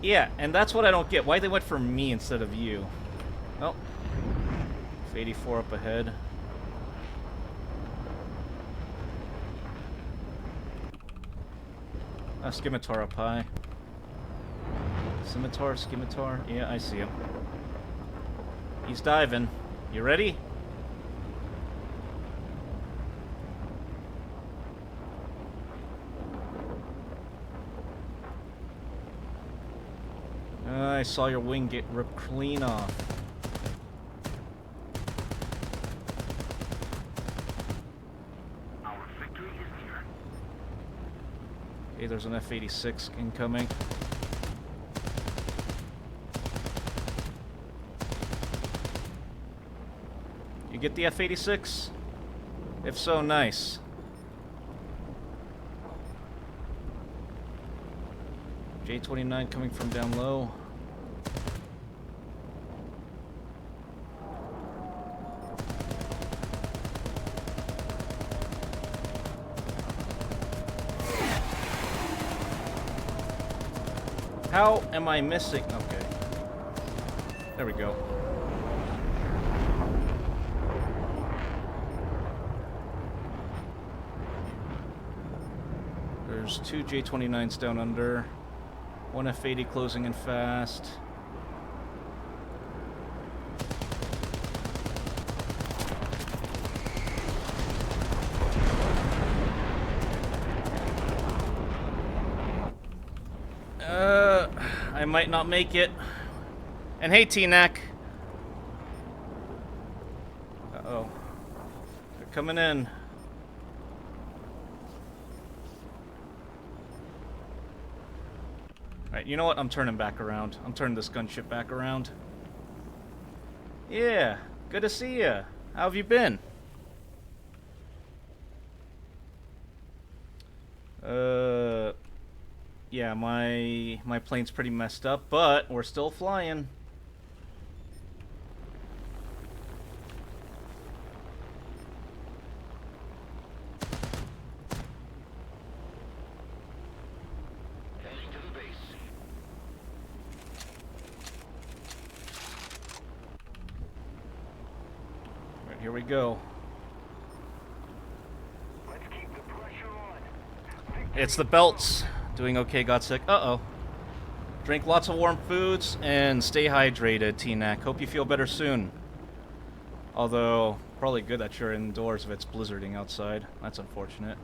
S1: Yeah, and that's what I don't get. Why they went for me instead of you? Oh. 84 up ahead. Scimitar up high. Scimitar. Yeah, I see him. He's diving. You ready? I saw your wing get ripped clean off.
S3: Our victory is near.
S1: Okay, there's an F-86 incoming. You get the F-86? If so, nice. J-29 coming from down low. How am I missing? Okay. There we go. There's 2 J-29s down under. 1 F-80 closing in fast. I might not make it. And hey, T-Nac. Uh-oh. They're coming in. Alright, you know what? I'm turning back around. I'm turning this gunship back around. Yeah, good to see ya. How have you been? Yeah, my plane's pretty messed up, but we're still flying.
S3: Heading to the base.
S1: Right, here we go.
S3: Let's keep the pressure on.
S1: It's the belts. Doing okay, got sick. Uh-oh. Drink lots of warm foods and stay hydrated, T-Nac. Hope you feel better soon. Although, probably good that you're indoors if it's blizzarding outside. That's unfortunate.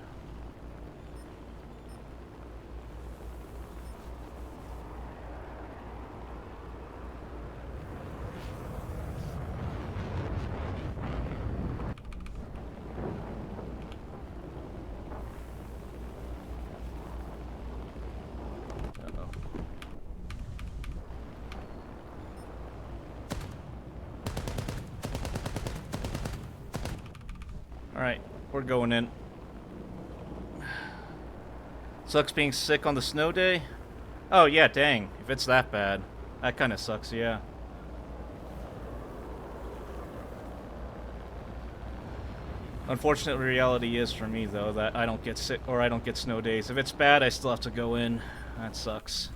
S1: Alright, we're going in. Sucks being sick on the snow day? Oh yeah, dang. If it's that bad. That kind of sucks, yeah. Unfortunate reality is for me, though, that I don't get sick or I don't get snow days. If it's bad, I still have to go in. That sucks.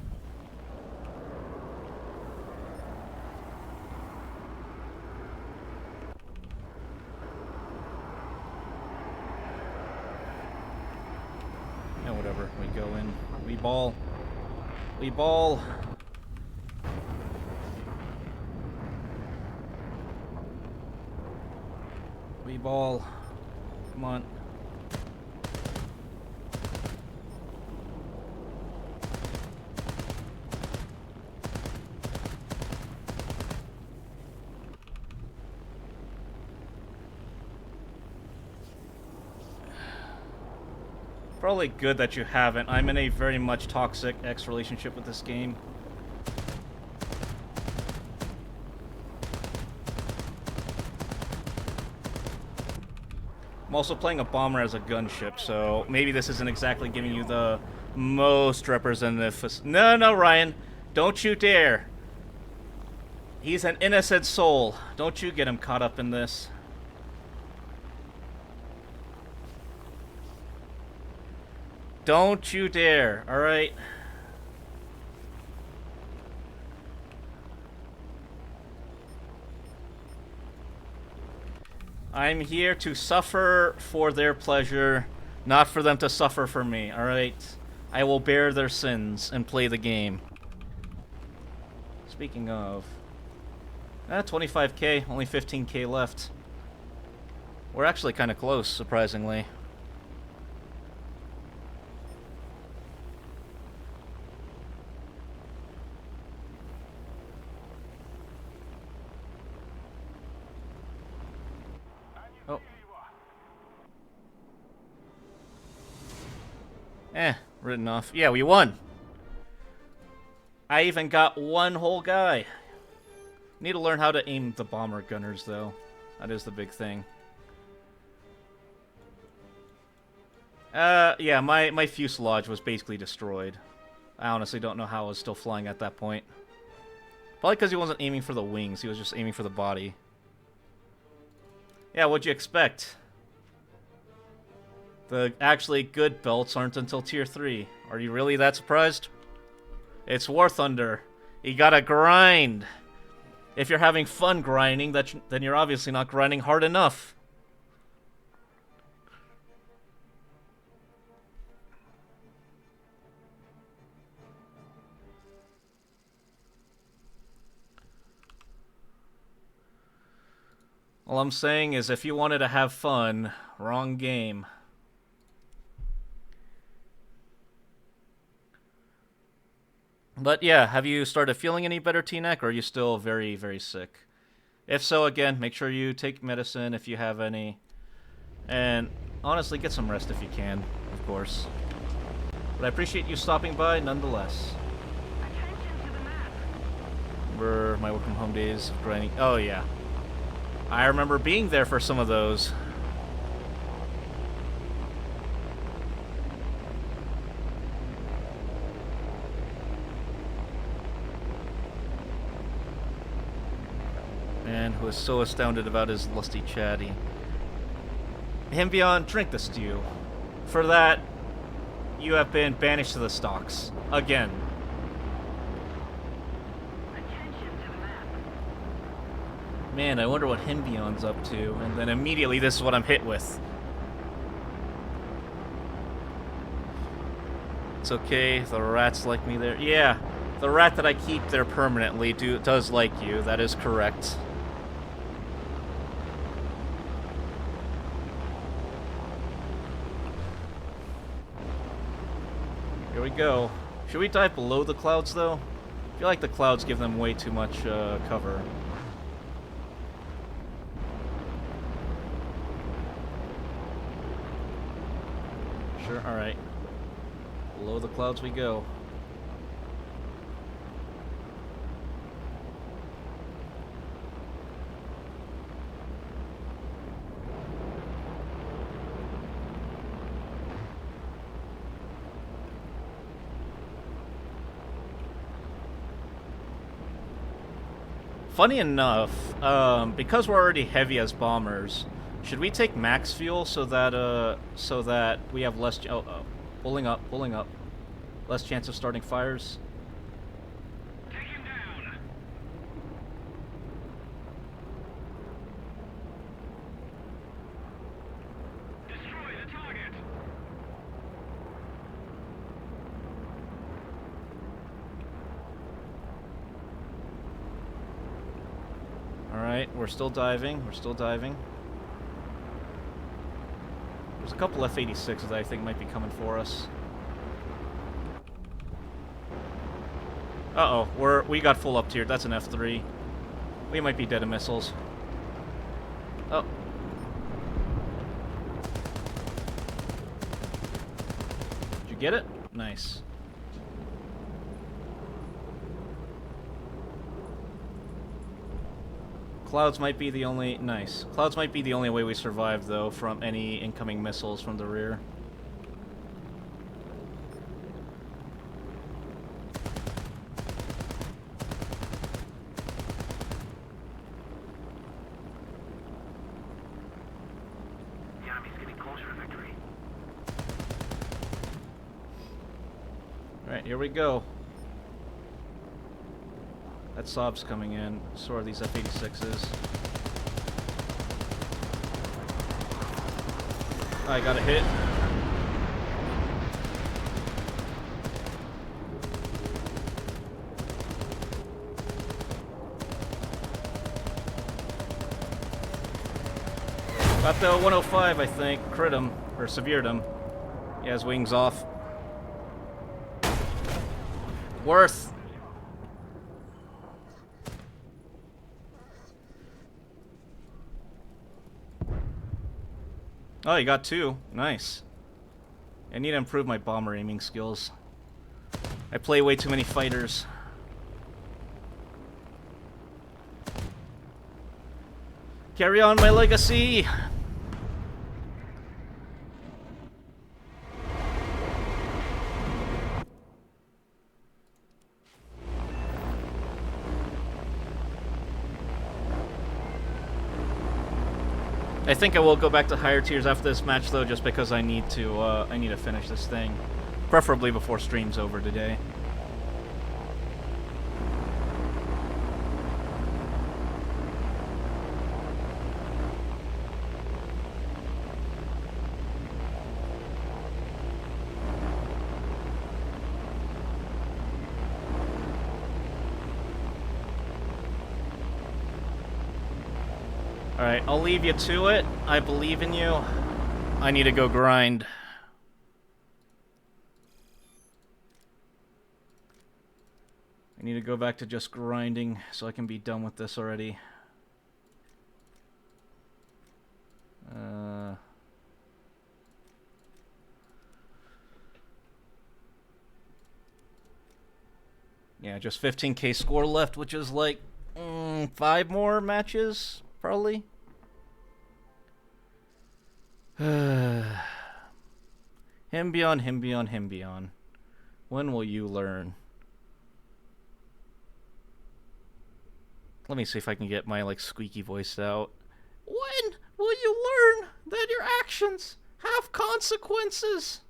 S1: Yeah, whatever. We go in. We ball. We ball. We ball. Come on. Probably good that you haven't. I'm in a very much toxic ex relationship with this game. I'm also playing a bomber as a gunship, so maybe this isn't exactly giving you the most representative... No, no, Ryan. Don't you dare. He's an innocent soul. Don't you get him caught up in this. Don't you dare, alright? I'm here to suffer for their pleasure, not for them to suffer for me, alright? I will bear their sins and play the game. Speaking of... 25k, only 15k left. We're actually kind of close, surprisingly. Oh. Written off. Yeah, we won! I even got one whole guy. Need to learn how to aim the bomber gunners, though. That is the big thing. Yeah, my fuselage was basically destroyed. I honestly don't know how I was still flying at that point. Probably because he wasn't aiming for the wings, he was just aiming for the body. Yeah, what'd you expect? The actually good belts aren't until Tier 3. Are you really that surprised? It's War Thunder. You gotta grind! If you're having fun grinding, then you're obviously not grinding hard enough. All I'm saying is if you wanted to have fun, wrong game. But yeah, have you started feeling any better, T-Neck, or are you still very, very sick? If so, again, make sure you take medicine if you have any. And honestly, get some rest if you can, of course. But I appreciate you stopping by nonetheless. Remember my work from home days of grinding? Oh yeah. I remember being there for some of those. Man who is so astounded about his lusty chatty. Him beyond, drink the stew. For that, you have been banished to the stocks. Again. Man, I wonder what Himbeon's up to, and then immediately this is what I'm hit with. It's okay, the rats like me there. Yeah, the rat that I keep there permanently does like you, that is correct. Here we go. Should we dive below the clouds, though? I feel like the clouds give them way too much cover. Sure, alright. Below the clouds we go. Funny enough, because we're already heavy as bombers, should we take max fuel so that we have less? Pulling up, less chance of starting fires.
S3: Take him down. Destroy the target.
S1: All right, we're still diving. We're still diving. There's a couple F-86s that I think might be coming for us. Uh-oh, we got full up tier. That's an F-3. We might be dead of missiles. Oh. Did you get it? Nice. Clouds might be the only... Nice. Clouds might be the only way we survive, though, from any incoming missiles from the rear. Alright, here we go. That Saab's coming in. So are these F-86s. I got a hit. Got the 105, I think. Crit him. Or severed him. He has wings off. Worth. Oh, you got 2. Nice. I need to improve my bomber aiming skills. I play way too many fighters. Carry on my legacy! I think I will go back to higher tiers after this match, though, just because I need to finish this thing, preferably before stream's over today. Alright, I'll leave you to it. I believe in you. I need to go grind. I need to go back to just grinding so I can be done with this already. Yeah, just 15k score left, which is like 5 more matches, probably. Him beyond, him beyond, him beyond. When will you learn? Let me see if I can get my, like, squeaky voice out. When will you learn that your actions have consequences?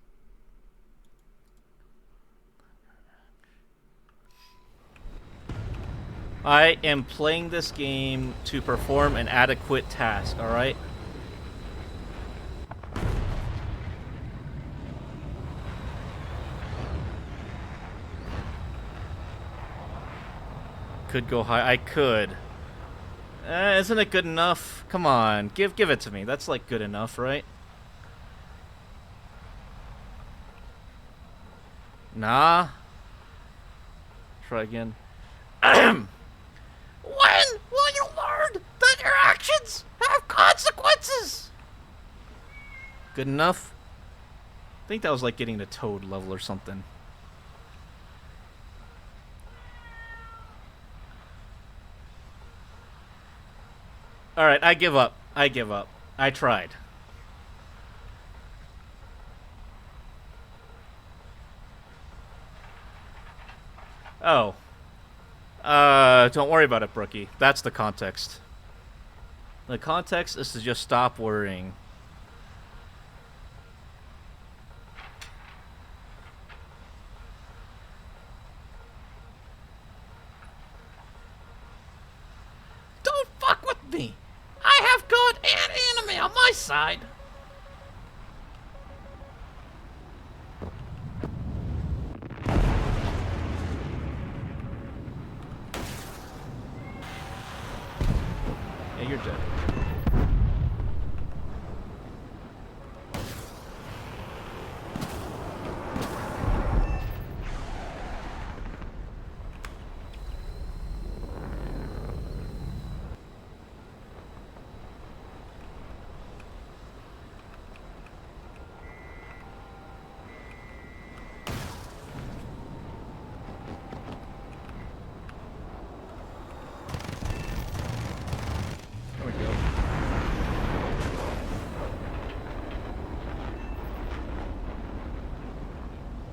S1: I am playing this game to perform an adequate task, alright? Could go high. I could. Isn't it good enough? Come on, give it to me. That's like good enough, right? Nah. Try again. When will you learn that your actions have consequences? Good enough? I think that was like getting to Toad level or something. Alright, I give up. I give up. I tried. Oh. Don't worry about it, Brookie. That's the context. The context is to just stop worrying. Don't fuck with me! I have God and enemy on my side! Yeah, you're dead. There we go.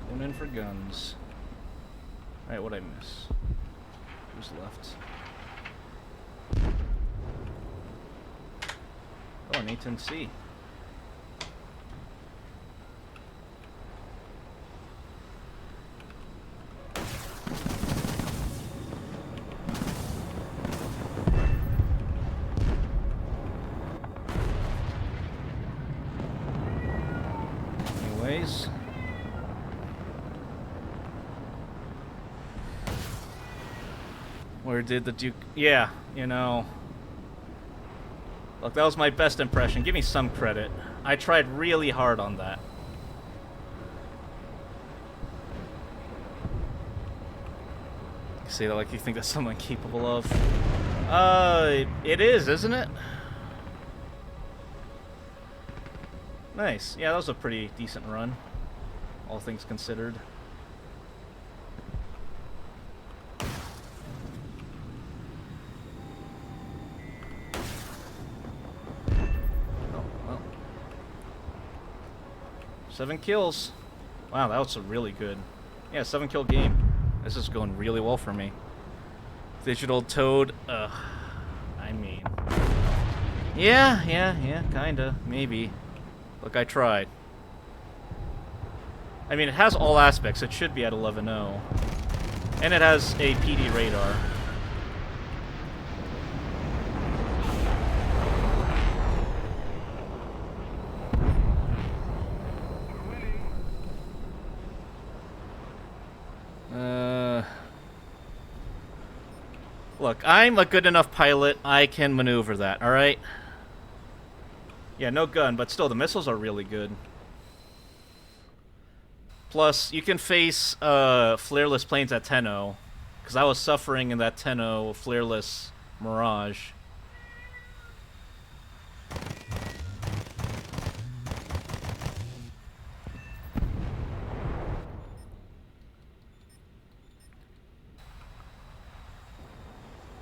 S1: Going in for guns. Alright, what'd I miss? Who's left? Oh, an A-10C. anyways. Where did the Duke... Yeah, you know... Look, that was my best impression. Give me some credit. I tried really hard on that. You say that like you think that's something I'm capable of. It is, isn't it? Nice. Yeah, that was a pretty decent run, all things considered. Oh, well. 7 kills. Wow, that was a really good... Yeah, 7-kill game. This is going really well for me. Digital Toad, I mean... Yeah, kinda, maybe. Look, I tried. I mean, it has all aspects. It should be at 11.0. And it has a PD radar. Look, I'm a good enough pilot. I can maneuver that, alright? Yeah, no gun, but still, the missiles are really good. Plus, you can face flareless planes at 10.0, because I was suffering in that 10.0 flareless Mirage.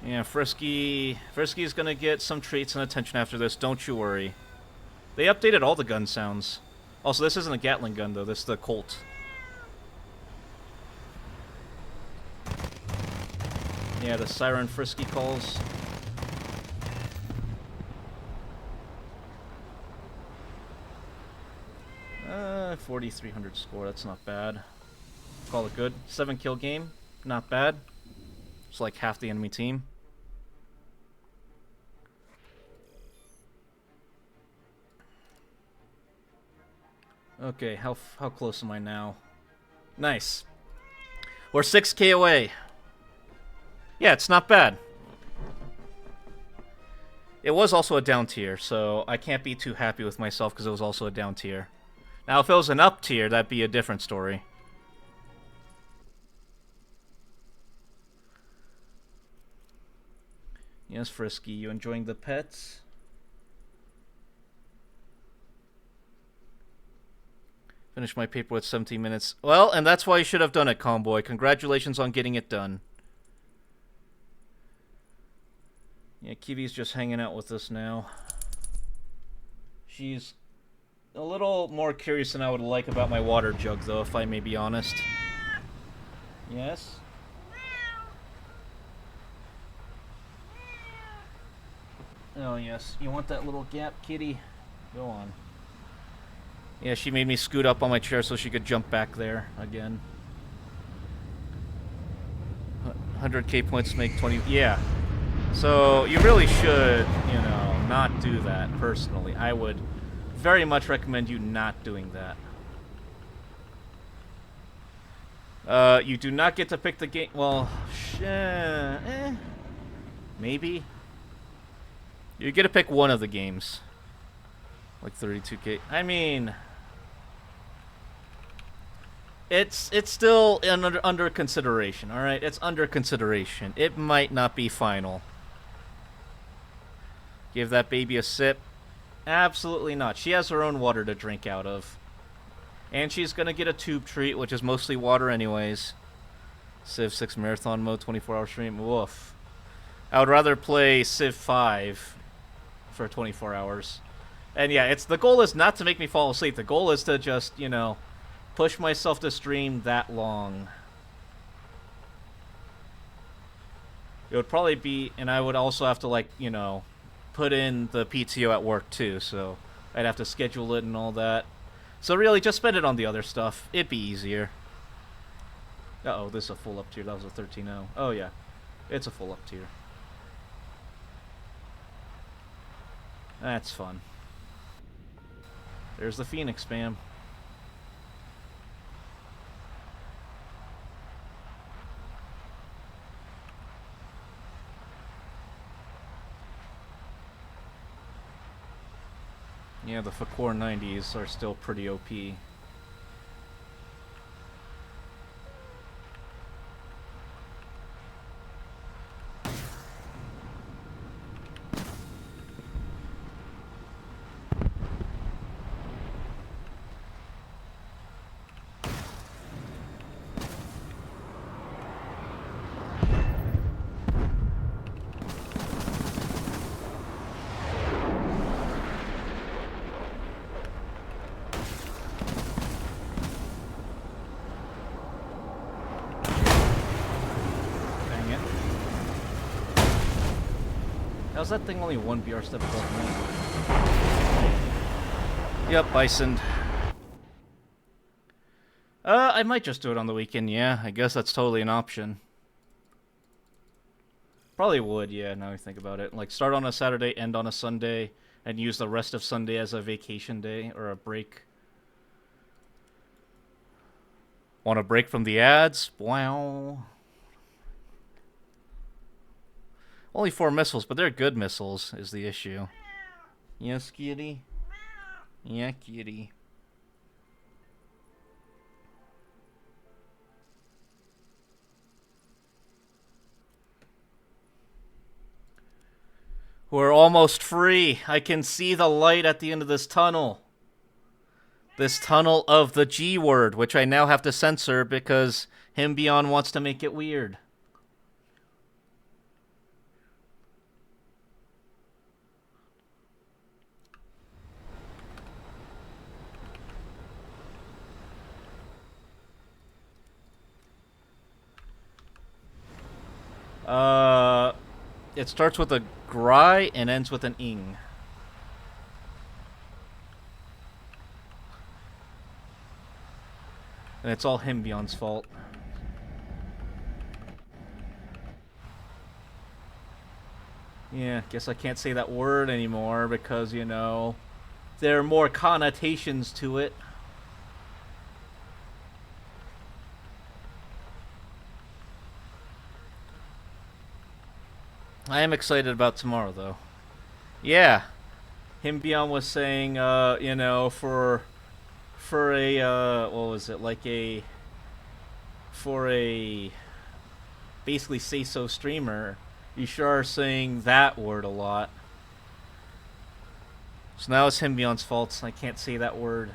S1: Yeah, Frisky's gonna get some treats and attention after this, don't you worry. They updated all the gun sounds. Also, this isn't a Gatling gun, though. This is the Colt. Yeah, the Siren Frisky calls. Uh, 4,300 score. That's not bad. Call it good. 7-kill game. Not bad. It's like half the enemy team. Okay, how close am I now? Nice. We're 6K away. Yeah, it's not bad. It was also a down tier, so I can't be too happy with myself because it was also a down tier. Now, if it was an up tier, that'd be a different story. Yes, Frisky, you enjoying the pets? Finish my paper with 17 minutes. Well, and that's why you should have done it, Comboy. Congratulations on getting it done. Yeah, Kiwi's just hanging out with us now. She's a little more curious than I would like about my water jug, though, if I may be honest. Yes? Oh, yes. You want that little gap, kitty? Go on. Yeah, she made me scoot up on my chair so she could jump back there again. 100k points make 20... Yeah. So, you really should, you know, not do that, personally. I would very much recommend you not doing that. You do not get to pick the game... Well, maybe. You get to pick one of the games. Like 32k. I mean... It's still under consideration, alright? It's under consideration. It might not be final. Give that baby a sip? Absolutely not. She has her own water to drink out of. And she's gonna get a tube treat, which is mostly water anyways. Civ 6 Marathon Mode, 24-hour stream. Woof. I would rather play Civ 5 for 24 hours. And yeah, the goal is not to make me fall asleep. The goal is to just, you know... push myself to stream that long. It would probably be, and I would also have to, like, you know, put in the PTO at work too, so I'd have to schedule it and all that. So really, just spend it on the other stuff. It'd be easier. Uh-oh, this is a full up tier. That was a 13-0. Oh, yeah. It's a full up tier. That's fun. There's the Phoenix spam. Yeah, the Fakor 90s are still pretty OP. Dang it. How's that thing only one BR step above me? Yep, Bison. I might just do it on the weekend, yeah. I guess that's totally an option. Probably would, yeah, now I think about it. Like, start on a Saturday, end on a Sunday, and use the rest of Sunday as a vacation day, or a break. Want a break from the ads? Wow. Only 4 missiles, but they're good missiles, is the issue. Yes, kitty? Yeah, kitty. We're almost free. I can see the light at the end of this tunnel. This tunnel of the G word, which I now have to censor because Himbion wants to make it weird. It starts with a gry and ends with an ing. And it's all Himbion's fault. Yeah, guess I can't say that word anymore because, you know, there are more connotations to it. I am excited about tomorrow, though. Yeah, Himbion was saying, you know, for a, what was it, like for a basically say-so streamer, you sure are saying that word a lot. So now it's Himbion's fault. I can't say that word.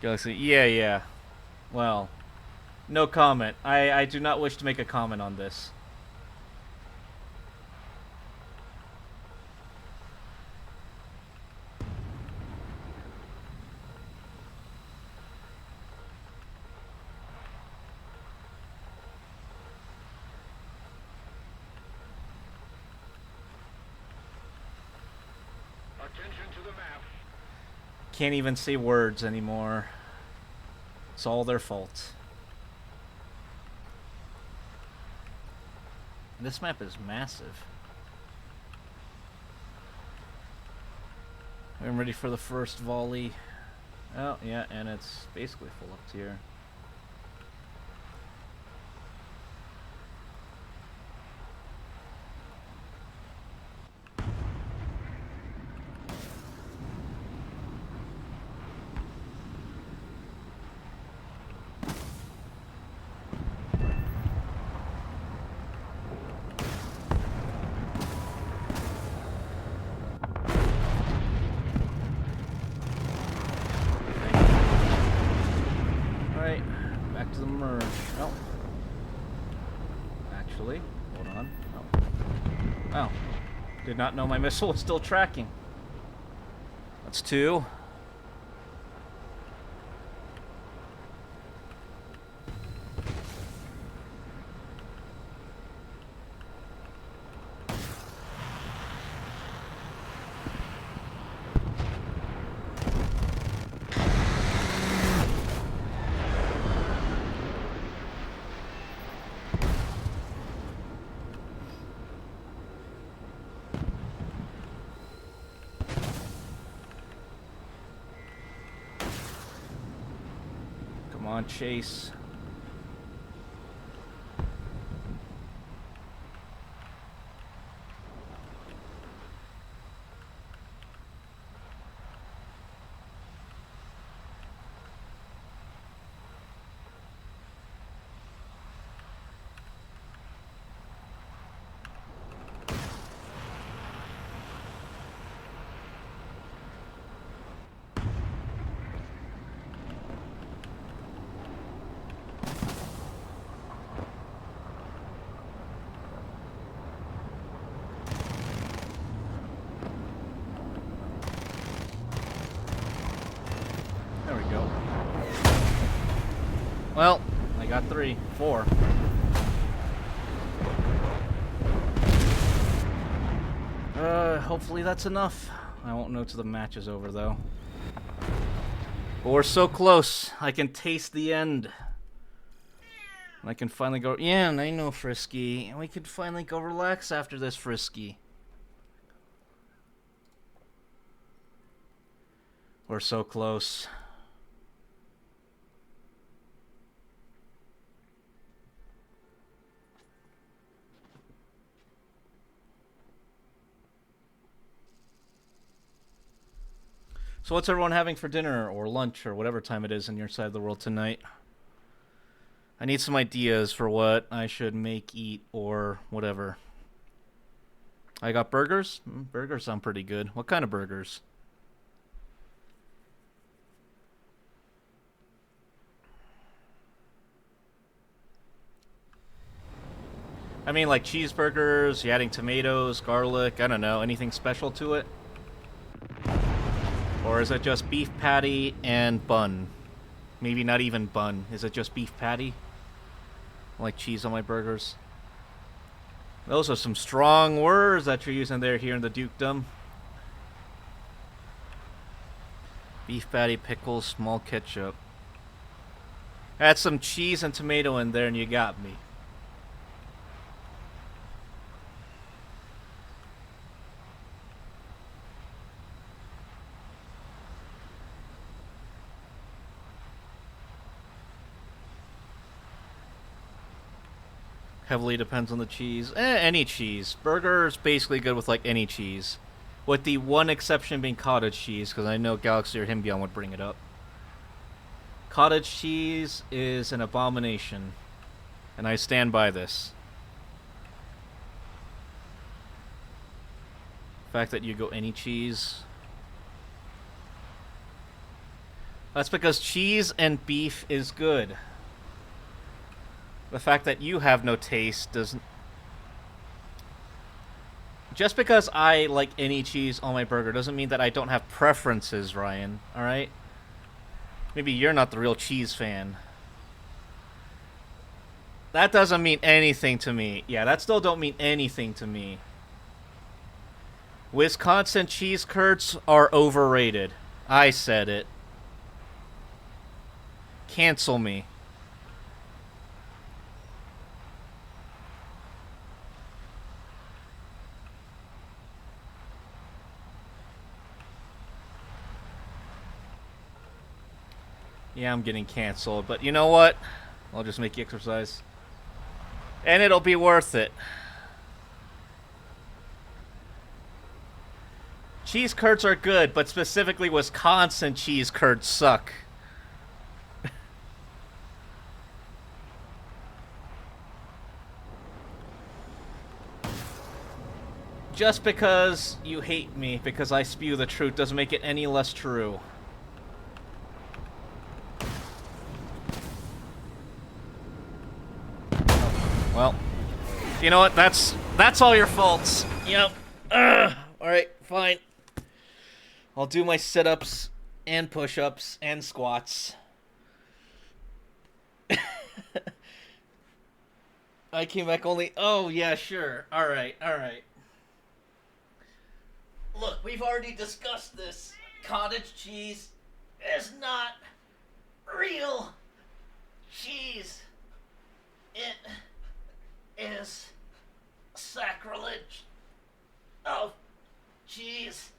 S1: Galaxy, yeah. Well, no comment. I do not wish to make a comment on this.
S3: Attention to the map.
S1: Can't even say words anymore. It's all their fault. This map is massive. I'm ready for the first volley. Oh, yeah, and it's basically full up tier. Alright, back to the merge. Oh. Actually, hold on. Oh. Did not know my missile was still tracking. That's 2. Come on, Chase. Well, I got 3, 4. Hopefully that's enough. I won't know till the match is over, though. But we're so close. I can taste the end. And I can finally go... Yeah, I know, Frisky. And we can finally go relax after this, Frisky. We're so close. So what's everyone having for dinner or lunch or whatever time it is in your side of the world tonight? I need some ideas for what I should make, eat, or whatever. I got burgers? Burgers sound pretty good. What kind of burgers? I mean, like cheeseburgers, you adding tomatoes, garlic, I don't know, anything special to it? Or is it just beef patty and bun? Maybe not even bun. Is it just beef patty? I like cheese on my burgers. Those are some strong words that you're using there here in the dukedom. Beef patty, pickles, small ketchup. Add some cheese and tomato in there and you got me. Heavily depends on the cheese. Any cheese. Burger is basically good with like any cheese. With the one exception being cottage cheese, because I know Galaxy or Himbion would bring it up. Cottage cheese is an abomination. And I stand by this. The fact that you go any cheese. That's because cheese and beef is good. The fact that you have no taste doesn't... Just because I like any cheese on my burger doesn't mean that I don't have preferences, Ryan. Alright? Maybe you're not the real cheese fan. That doesn't mean anything to me. Yeah, that still don't mean anything to me. Wisconsin cheese curds are overrated. I said it. Cancel me. Yeah, I'm getting canceled, but you know what? I'll just make you exercise. And it'll be worth it. Cheese curds are good, but specifically Wisconsin cheese curds suck. Just because you hate me because I spew the truth doesn't make it any less true. Well, you know what? That's all your faults. Yep. Alright, fine. I'll do my sit-ups and push-ups and squats. I came back only... Oh, yeah, sure. Alright, alright. Look, we've already discussed this. Cottage cheese is not real cheese. It is sacrilege of cheese.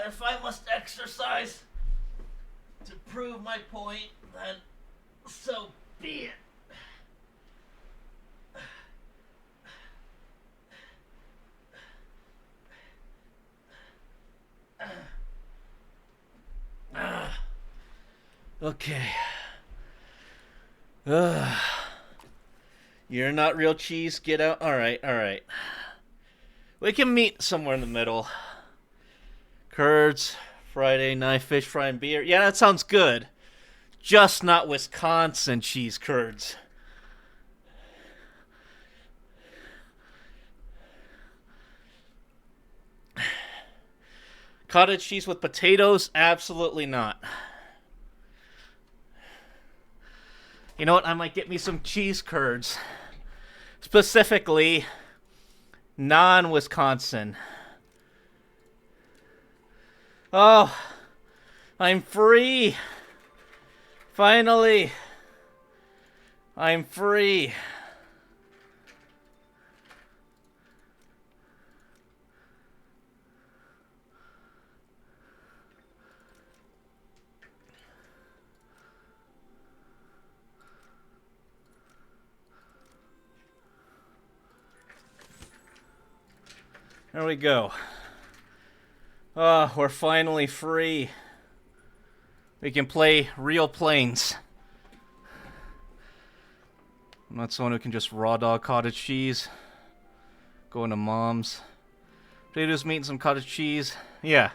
S1: If I must exercise to prove my point, then so be it. Okay. You're not real cheese. Get out. Alright, alright. We can meet somewhere in the middle. Curds, Friday night, fish fry and beer. Yeah, that sounds good. Just not Wisconsin cheese curds. Cottage cheese with potatoes? Absolutely not. You know what? I might get me some cheese curds. Specifically, non-Wisconsin. Oh, I'm free. Finally. I'm free. There we go. Oh, we're finally free. We can play real planes. I'm not someone who can just raw dog cottage cheese. Going to mom's. Potatoes, meat, and some cottage cheese. Yeah.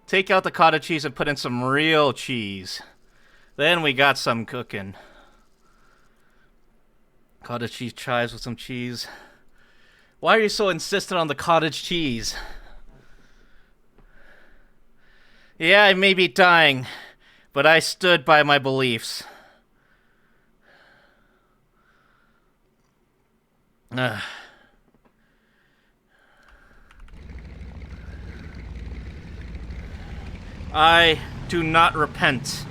S1: Take out the cottage cheese and put in some real cheese. Then we got some cooking. Cottage cheese chives with some cheese. Why are you so insistent on the cottage cheese? Yeah, I may be dying, but I stood by my beliefs. I do not repent.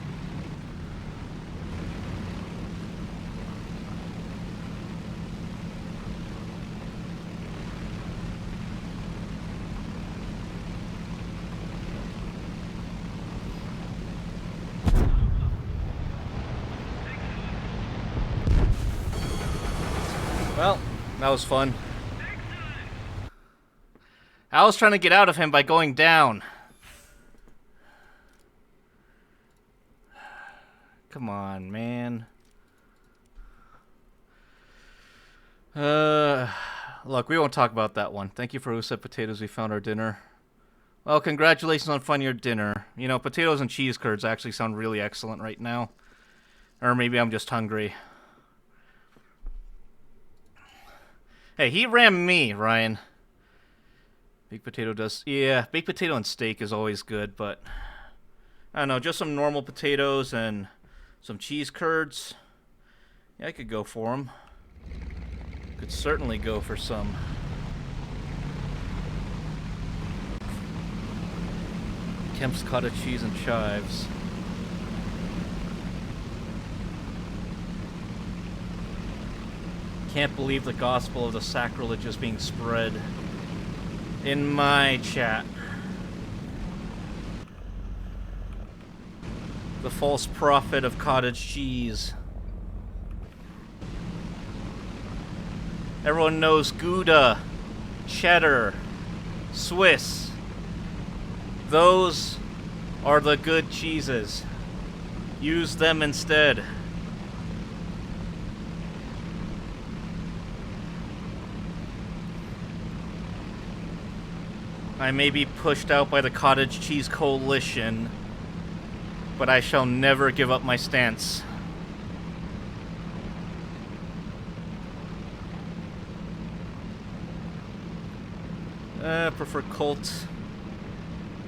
S1: Well, that was fun. I was trying to get out of him by going down. Come on, man. Look, we won't talk about that one. Thank you for who said potatoes. We found our dinner. Well, congratulations on finding your dinner. You know, potatoes and cheese curds actually sound really excellent right now. Or maybe I'm just hungry. Hey, he rammed me, Ryan. Baked potato does... Yeah, baked potato and steak is always good, but... I don't know, just some normal potatoes and some cheese curds. Yeah, I could go for them. Could certainly go for some. Kemp's cottage cheese and chives. Can't believe the gospel of the sacrilege is being spread in my chat. The false prophet of cottage cheese. Everyone knows Gouda, cheddar, Swiss. Those are the good cheeses. Use them instead. I may be pushed out by the cottage cheese coalition, but I shall never give up my stance. Prefer cult.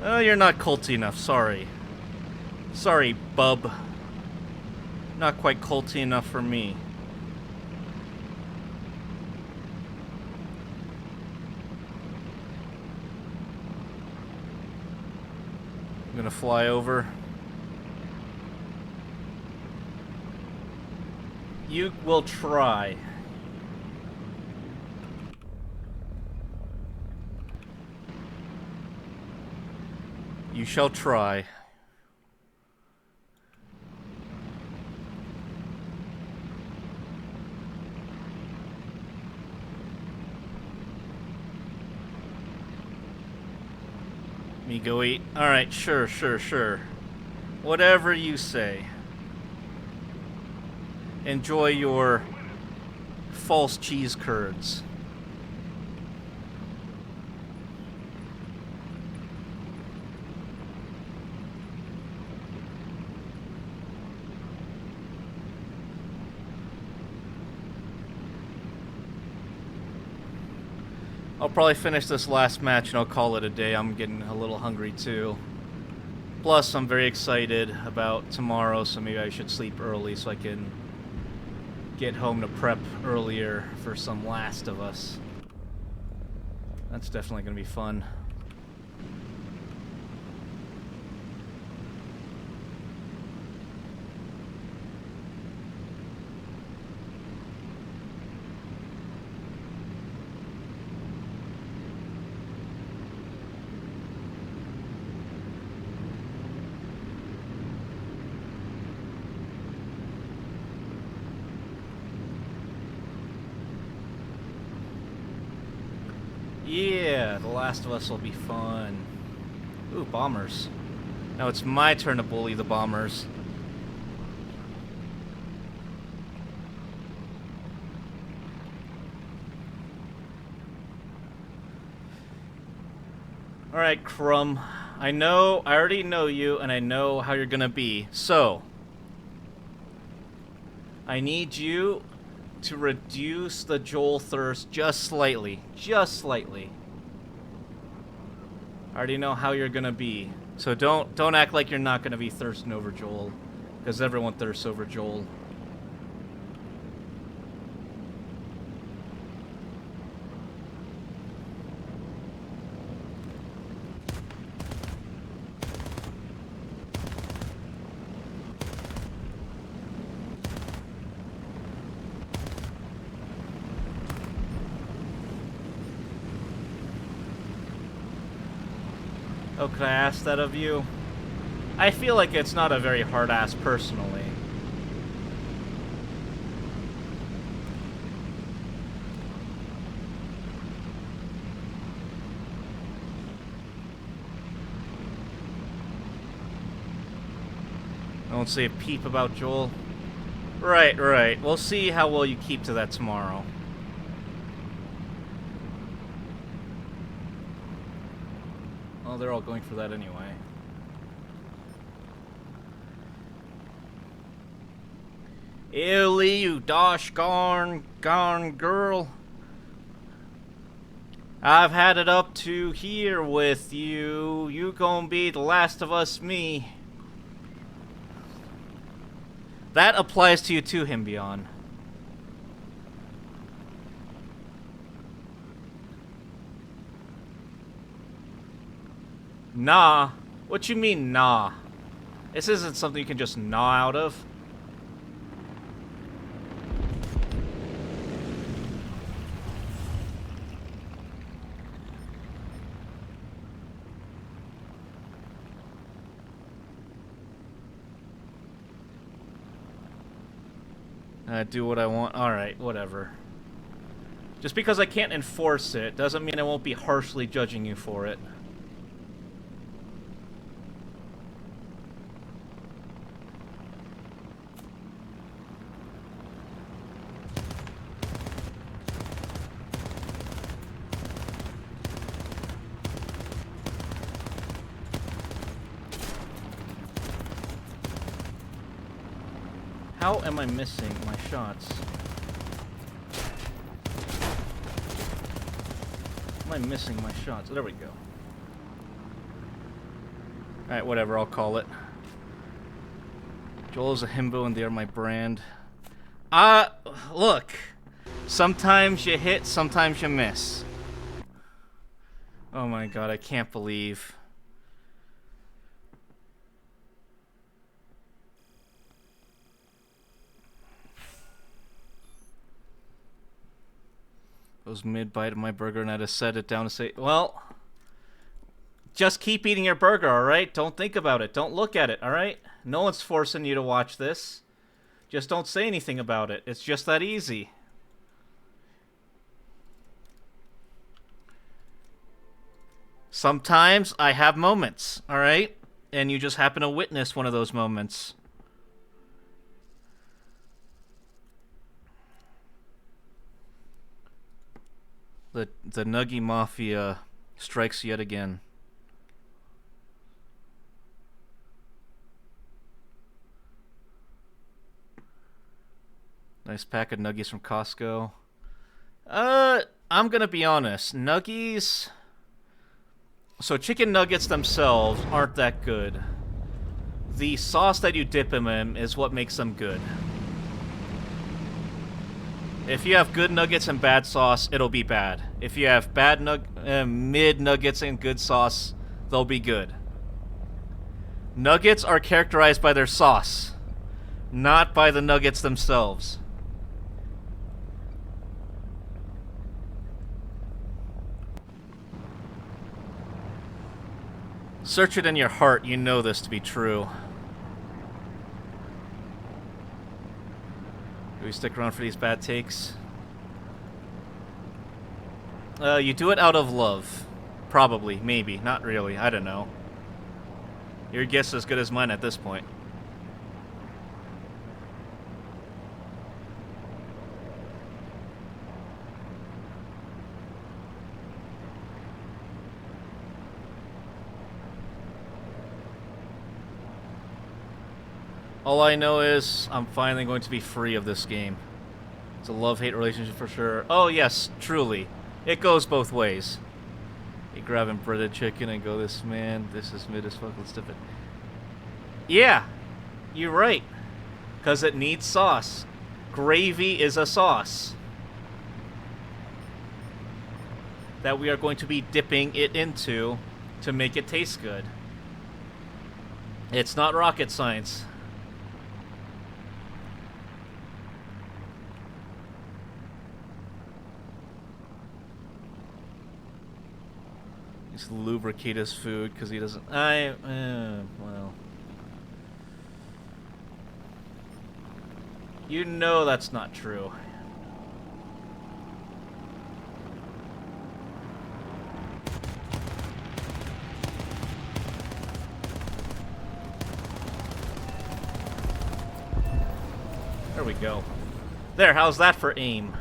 S1: You're not culty enough, sorry. Sorry, bub. Not quite culty enough for me. I'm gonna fly over. You will try. You shall try. Me go eat. Alright, sure. Whatever you say. Enjoy your false cheese curds. I'll probably finish this last match and I'll call it a day. I'm getting a little hungry too. Plus, I'm very excited about tomorrow, so maybe I should sleep early so I can get home to prep earlier for some Last of Us. That's definitely going to be fun. Yeah, The Last of Us will be fun. Ooh, bombers. Now it's my turn to bully the bombers. Alright, Crumb. I already know you, and I know how you're gonna be. So, I need you to reduce the Joel thirst just slightly. Just slightly. I already know how you're gonna be. So don't act like you're not gonna be thirsting over Joel. Because everyone thirsts over Joel. Oh, could I ask that of you? I feel like it's not a very hard ask personally. I won't say a peep about Joel. Right, right. We'll see how well you keep to that tomorrow. Well, they're all going for that anyway. Ellie, you dosh gone girl. I've had it up to here with you. You gon' be the last of us me. That applies to you too, Hymbion. Nah. What you mean, nah? This isn't something you can just gnaw out of. Do what I want. Alright, whatever. Just because I can't enforce it doesn't mean I won't be harshly judging you for it. How am I missing my shots? Am I missing my shots? There we go. Alright, whatever, I'll call it. Joel is a himbo and they are my brand. Look. Sometimes you hit, sometimes you miss. Oh my god, I can't believe... Goes mid-bite of my burger and I just set it down to say, well, just keep eating your burger, alright? Don't think about it. Don't look at it, alright? No one's forcing you to watch this. Just don't say anything about it. It's just that easy. Sometimes I have moments, alright? And you just happen to witness one of those moments. The Nuggy Mafia strikes yet again. Nice pack of nuggies from Costco. I'm gonna be honest. Nuggies... So chicken nuggets themselves aren't that good. The sauce that you dip them in is what makes them good. If you have good nuggets and bad sauce, it'll be bad. If you have mid nuggets and good sauce, they'll be good. Nuggets are characterized by their sauce, not by the nuggets themselves. Search it in your heart, you know this to be true. Do we stick around for these bad takes? You do it out of love. Probably, maybe, not really, I don't know. Your guess is as good as mine at this point. All I know is I'm finally going to be free of this game. It's a love-hate relationship for sure. Oh yes, truly. It goes both ways. You grabbing breaded chicken and go, this is mid as fuck, let's dip it. Yeah, you're right. Because it needs sauce. Gravy is a sauce that we are going to be dipping it into to make it taste good. It's not rocket science. Just lubricate his food because he doesn't. Well. You know that's not true. There we go. There, how's that for aim?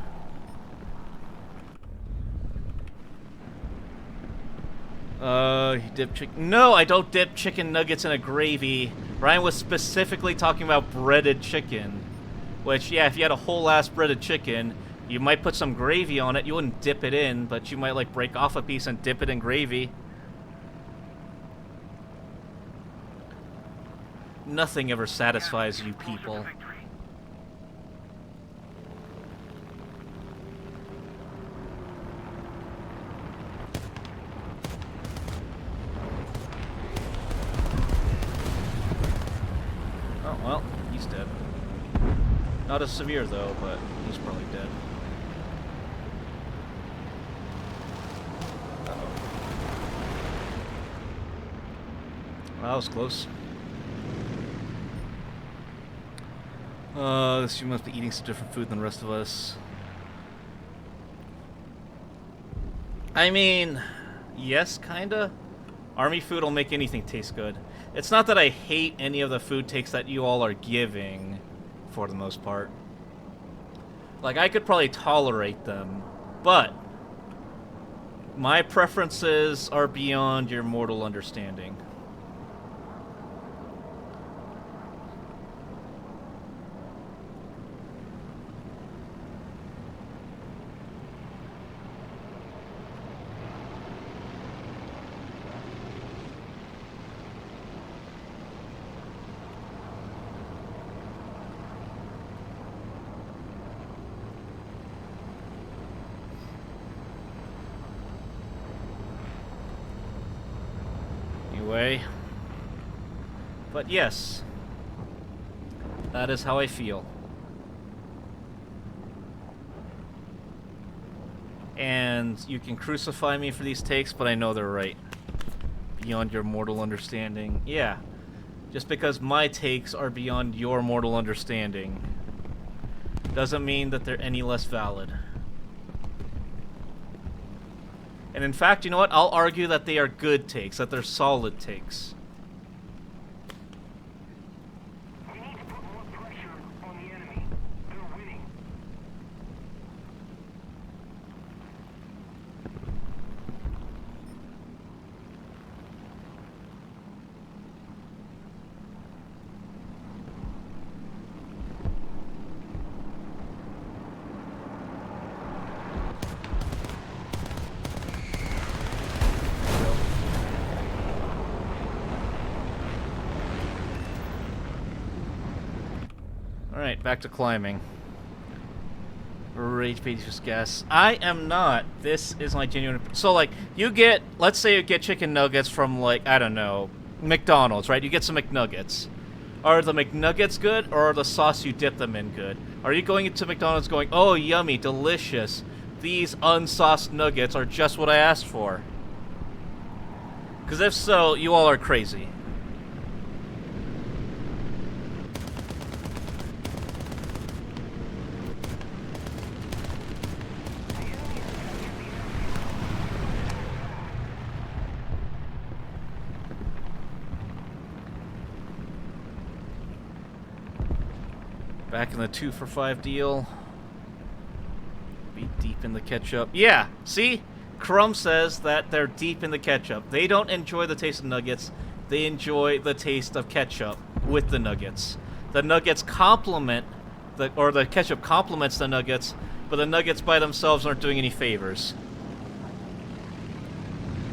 S1: You dip chicken. No, I don't dip chicken nuggets in a gravy. Ryan was specifically talking about breaded chicken. Which, yeah, if you had a whole ass breaded chicken, you might put some gravy on it. You wouldn't dip it in, but you might, like, break off a piece and dip it in gravy. Nothing ever satisfies you people. Oh, well, he's dead. Not as severe, though, but he's probably dead. Uh-oh. Well, that was close. This you must be eating some different food than the rest of us. I mean, yes, kinda. Army food will make anything taste good. It's not that I hate any of the food takes that you all are giving, for the most part. Like, I could probably tolerate them, but my preferences are beyond your mortal understanding. But yes, that is how I feel. And you can crucify me for these takes, but I know they're right. Beyond your mortal understanding. Yeah, just because my takes are beyond your mortal understanding doesn't mean that they're any less valid. And in fact, you know what? I'll argue that they are good takes, that they're solid takes.
S3: We need to put more pressure on the enemy. They're winning.
S1: back to climbing. Rage bait just guess. I am not. This is my genuine. So like, you get, let's say you get chicken nuggets from like, I don't know, McDonald's, right? You get some McNuggets. Are the McNuggets good, or are the sauce you dip them in good? Are you going into McDonald's going, oh, yummy, delicious. These unsauced nuggets are just what I asked for? Because if so, you all are crazy. Back in the 2 for $5 deal. Be deep in the ketchup. Yeah, see? Crumb says that they're deep in the ketchup. They don't enjoy the taste of nuggets. They enjoy the taste of ketchup with the nuggets. The nuggets complement, or the ketchup complements the nuggets, but the nuggets by themselves aren't doing any favors.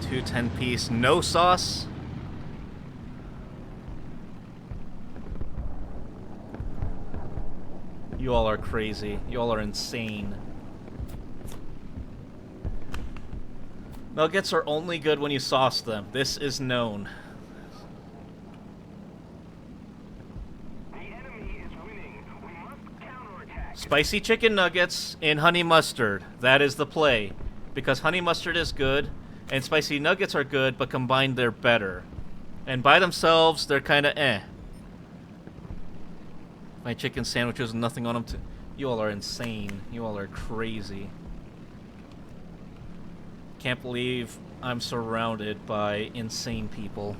S1: 2 10-piece, no sauce. You all are crazy. You all are insane. Nuggets are only good when you sauce them. This is known.
S3: The enemy is winning. We must counterattack.
S1: Spicy chicken nuggets in honey mustard. That is the play. Because honey mustard is good, and spicy nuggets are good, but combined they're better. And by themselves, they're kind of eh. My chicken sandwiches with nothing on them too. You all are insane. You all are crazy. Can't believe I'm surrounded by insane people.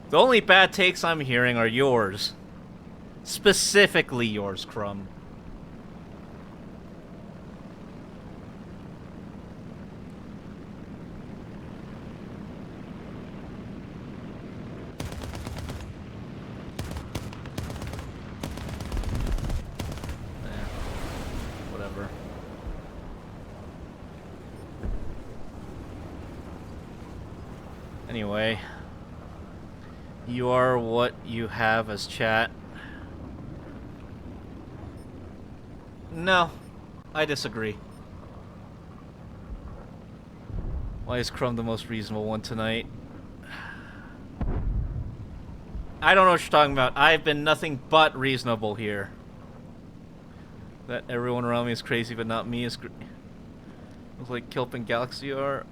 S1: The only bad takes I'm hearing are yours. Specifically yours, Crumb. Whatever. Anyway, you are what you have as chat. No, I disagree. Why is Crumb the most reasonable one tonight? I don't know what you're talking about. I've been nothing but reasonable here. That everyone around me is crazy, but not me is looks like Kelp and Galaxy are.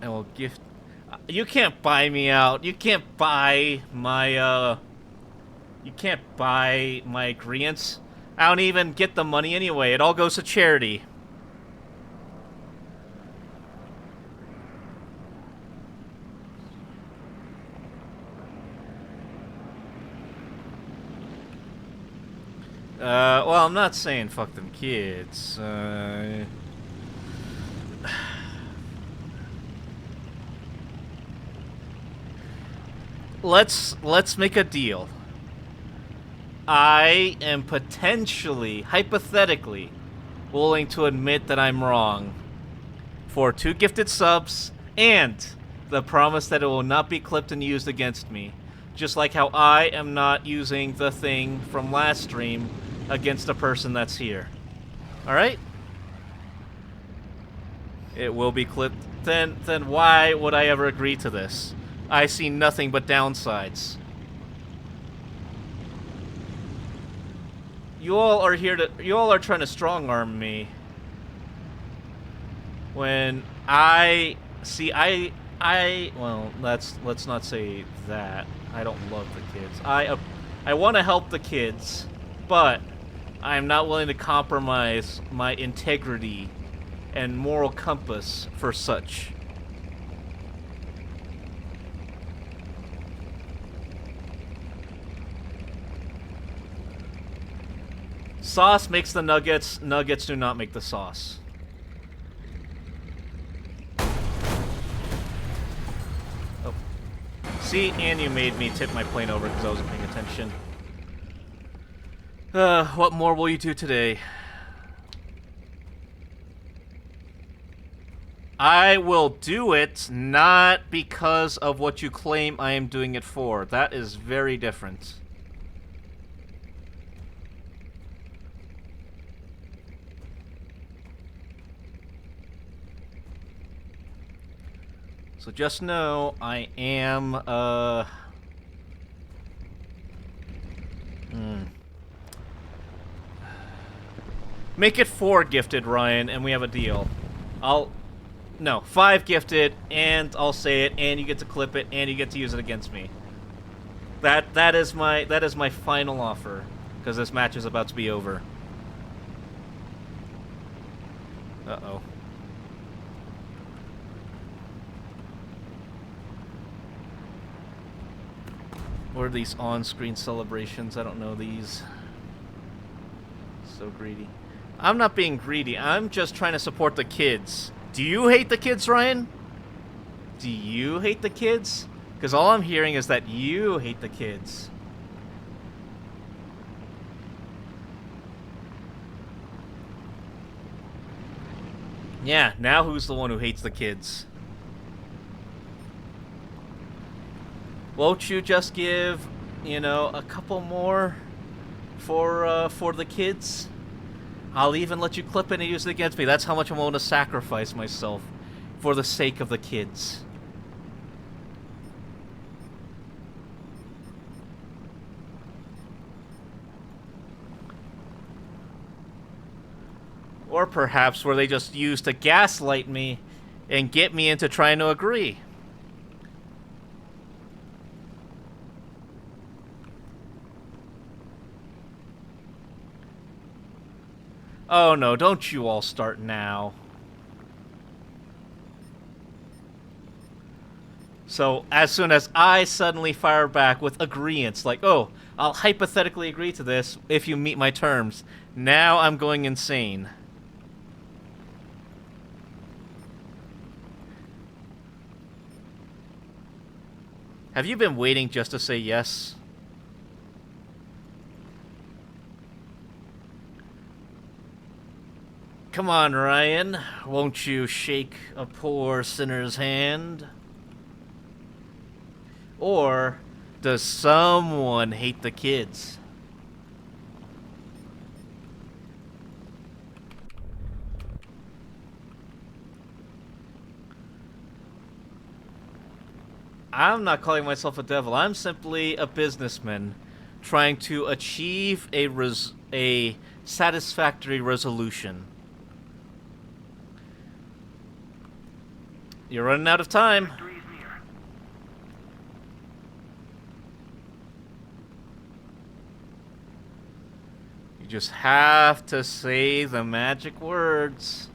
S1: I will gift. You can't buy me out. You can't buy my, You can't buy my ingredients. I don't even get the money anyway. It all goes to charity. Well, I'm not saying fuck them kids. Let's make a deal. I am potentially, hypothetically, willing to admit that I'm wrong for 2 gifted subs and the promise that it will not be clipped and used against me. Just like how I am not using the thing from last stream against a person that's here. Alright? It will be clipped. Then why would I ever agree to this? I see nothing but downsides. You all are here to... You all are trying to strong-arm me. When I... See, well, let's not say that. I don't love the kids. I want to help the kids, but I'm not willing to compromise my integrity and moral compass for such. Sauce makes the nuggets. Nuggets do not make the sauce. Oh. See, and you made me tip my plane over because I wasn't paying attention. What more will you do today? I will do it not because of what you claim I am doing it for. That is very different. So just know I am, Make it 4 gifted, Ryan, and we have a deal. No, 5 gifted, and I'll say it, and you get to clip it, and you get to use it against me. That is my final offer, because this match is about to be over. Uh-oh. What are these on-screen celebrations? I don't know these. So greedy. I'm not being greedy. I'm just trying to support the kids. Do you hate the kids, Ryan? Do you hate the kids? Because all I'm hearing is that you hate the kids. Yeah, now who's the one who hates the kids? Won't you just give, you know, a couple more for the kids? I'll even let you clip it and use it against me. That's how much I'm willing to sacrifice myself for the sake of the kids. Or perhaps were they just used to gaslight me and get me into trying to agree? Oh no, don't you all start now. So, as soon as I suddenly fire back with agreeance, like, oh, I'll hypothetically agree to this if you meet my terms, now I'm going insane. Have you been waiting just to say yes? Come on, Ryan. Won't you shake a poor sinner's hand? Or does someone hate the kids? I'm not calling myself a devil. I'm simply a businessman trying to achieve a satisfactory resolution. You're running out of time.
S3: Victory is near.
S1: You just have to say the magic words,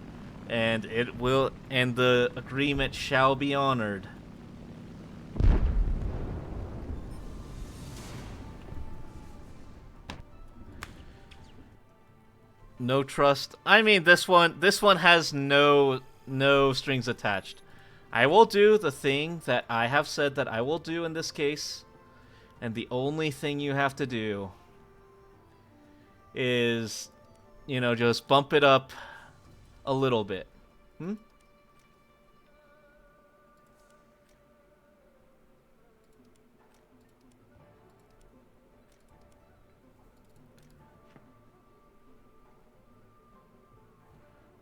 S1: and the agreement shall be honored. No trust. I mean, this one has no strings attached. I will do the thing that I have said that I will do in this case, and the only thing you have to do is, you know, just bump it up a little bit. Hmm?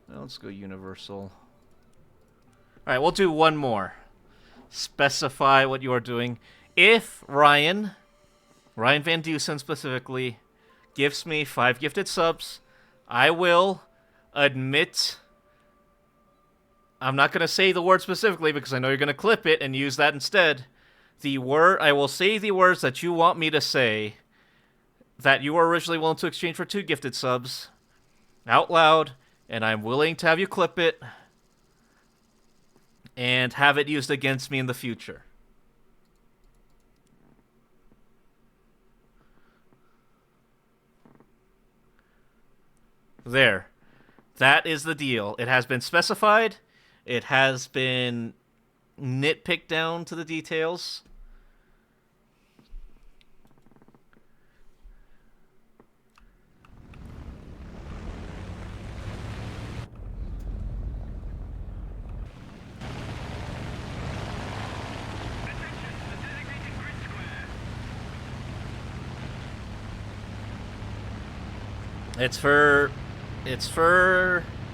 S1: Well, let's go universal. Alright, we'll do one more. Specify what you are doing. If Ryan Van Dusen specifically, gives me 5 gifted subs, I will admit... I'm not going to say the word specifically because I know you're going to clip it and use that instead. I will say the words that you want me to say that you were originally willing to exchange for 2 gifted subs out loud, and I'm willing to have you clip it and have it used against me in the future. There. That is the deal. It has been specified. It has been nitpicked down to the details. It's for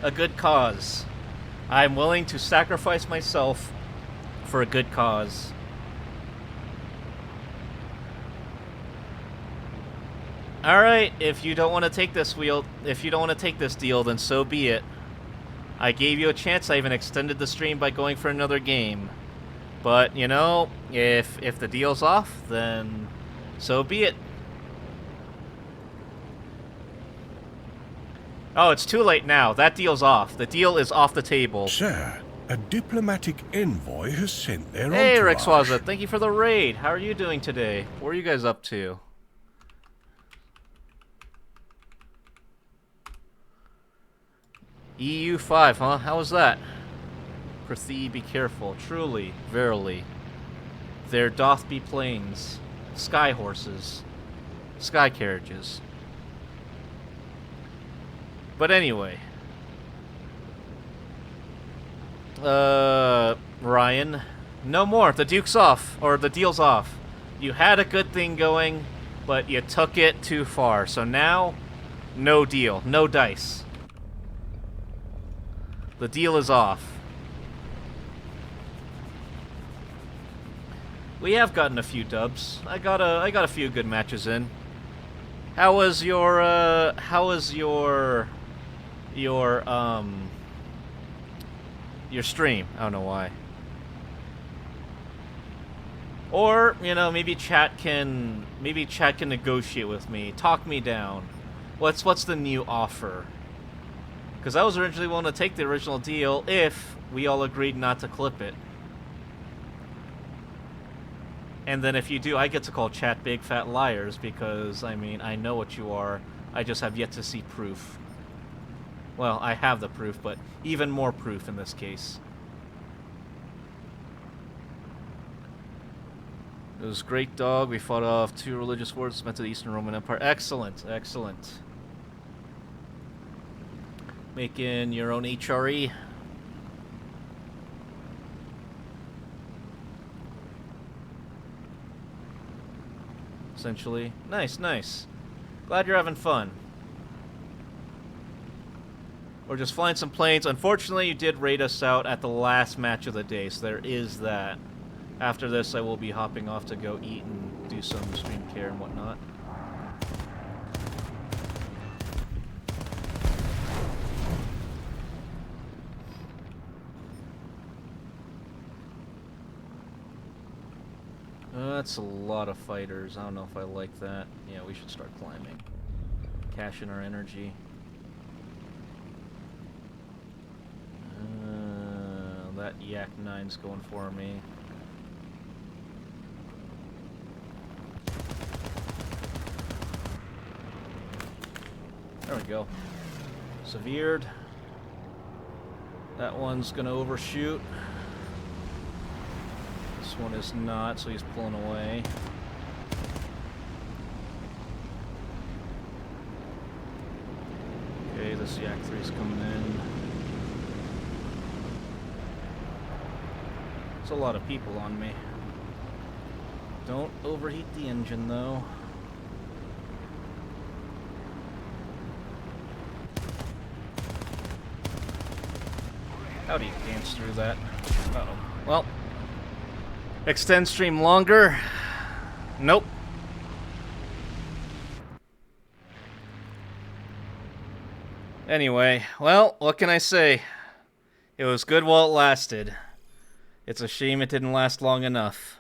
S1: a good cause. I'm willing to sacrifice myself for a good cause. All right, if you don't want to take this deal, then so be it. I gave you a chance. I even extended the stream by going for another game. But, you know, if the deal's off, then so be it. Oh, it's too late now. That deal's off. The deal is off the table.
S2: Sir, a diplomatic envoy has sent their
S1: Hey,
S2: entourage.
S1: Rexwaza, thank you for the raid. How are you doing today? What are you guys up to? EU5, huh? How was that? Prithee, be careful. Truly, verily. There doth be planes, sky horses, sky carriages. But anyway. Ryan. No more. The Duke's off. Or the deal's off. You had a good thing going, but you took it too far. So now, no deal. No dice. The deal is off. We have gotten a few dubs. I got a few good matches in. How was your stream? I don't know why. Or, you know, maybe chat can negotiate with me. Talk me down. What's the new offer? Because I was originally willing to take the original deal if we all agreed not to clip it. And then if you do, I get to call chat big fat liars because, I mean, I know what you are. I just have yet to see proof. Well, I have the proof, but even more proof in this case. It was great, dog. We fought off 2 religious wars meant to the Eastern Roman Empire. Excellent, excellent. Making your own HRE. Essentially. Nice, nice. Glad you're having fun. We're just flying some planes. Unfortunately, you did raid us out at the last match of the day, so there is that. After this, I will be hopping off to go eat and do some stream care and whatnot. That's a lot of fighters. I don't know if I like that. Yeah, we should start climbing. Cash in our energy. That Yak 9's going for me. There we go. Severed. That one's gonna overshoot. This one is not, so he's pulling away. Okay, this Yak 3's coming in. There's a lot of people on me. Don't overheat the engine, though. How do you dance through that? Uh-oh. Well. Extend stream longer? Nope. Anyway, well, what can I say? It was good while it lasted. It's a shame it didn't last long enough.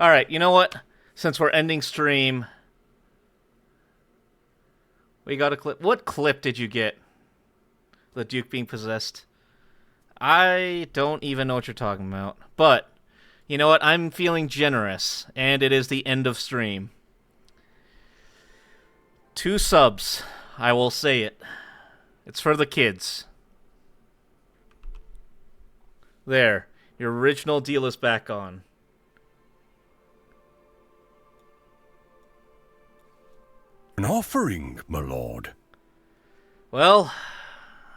S1: Alright, you know what? Since we're ending stream, we got a clip. What clip did you get? The Duke being possessed? I don't even know what you're talking about. But, you know what? I'm feeling generous, and it is the end of stream. 2 subs. I will say it. It's for the kids. There. Your original deal is back on.
S2: An offering, my lord.
S1: Well,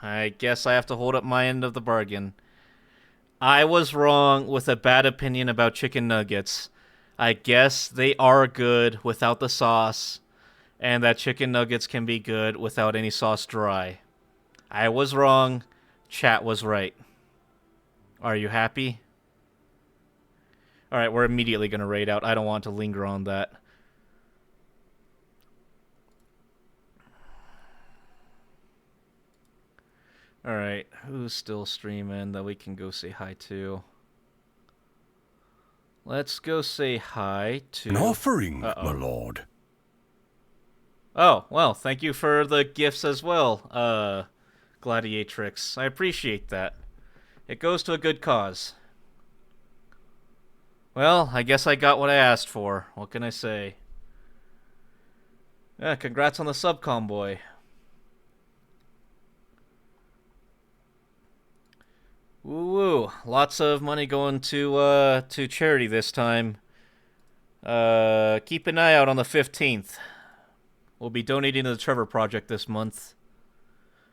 S1: I guess I have to hold up my end of the bargain. I was wrong with a bad opinion about chicken nuggets. I guess they are good without the sauce. And that chicken nuggets can be good without any sauce dry. I was wrong. Chat was right. Are you happy? Alright, we're immediately going to raid out. I don't want to linger on that. Alright, who's still streaming that we can go say hi to? Let's go say hi to...
S2: An offering,
S1: Uh-oh.
S2: my lord.
S1: Oh, well, thank you for the gifts as well, Gladiatrix. I appreciate that. It goes to a good cause. Well, I guess I got what I asked for. What can I say? Yeah, congrats on the subcom, boy. Woo-woo. Lots of money going to charity this time. Keep an eye out on the 15th. We'll be donating to the Trevor Project this month.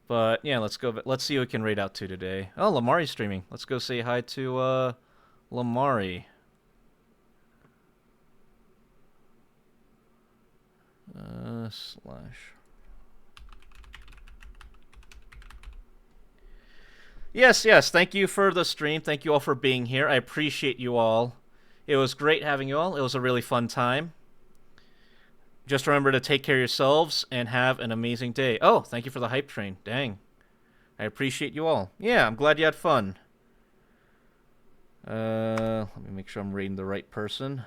S1: But, yeah, let's go. Let's see who we can raid out to today. Oh, Lamari's streaming. Let's go say hi to, Lamari. Slash. Yes, thank you for the stream. Thank you all for being here. I appreciate you all. It was great having you all. It was a really fun time. Just remember to take care of yourselves and have an amazing day. Oh, thank you for the hype train. Dang. I appreciate you all. Yeah, I'm glad you had fun. Let me make sure I'm rating the right person.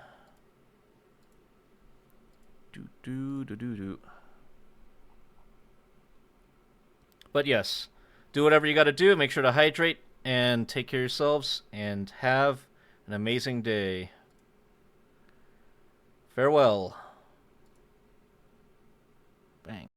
S1: But yes, do whatever you got to do. Make sure to hydrate and take care of yourselves and have an amazing day. Farewell. Bang.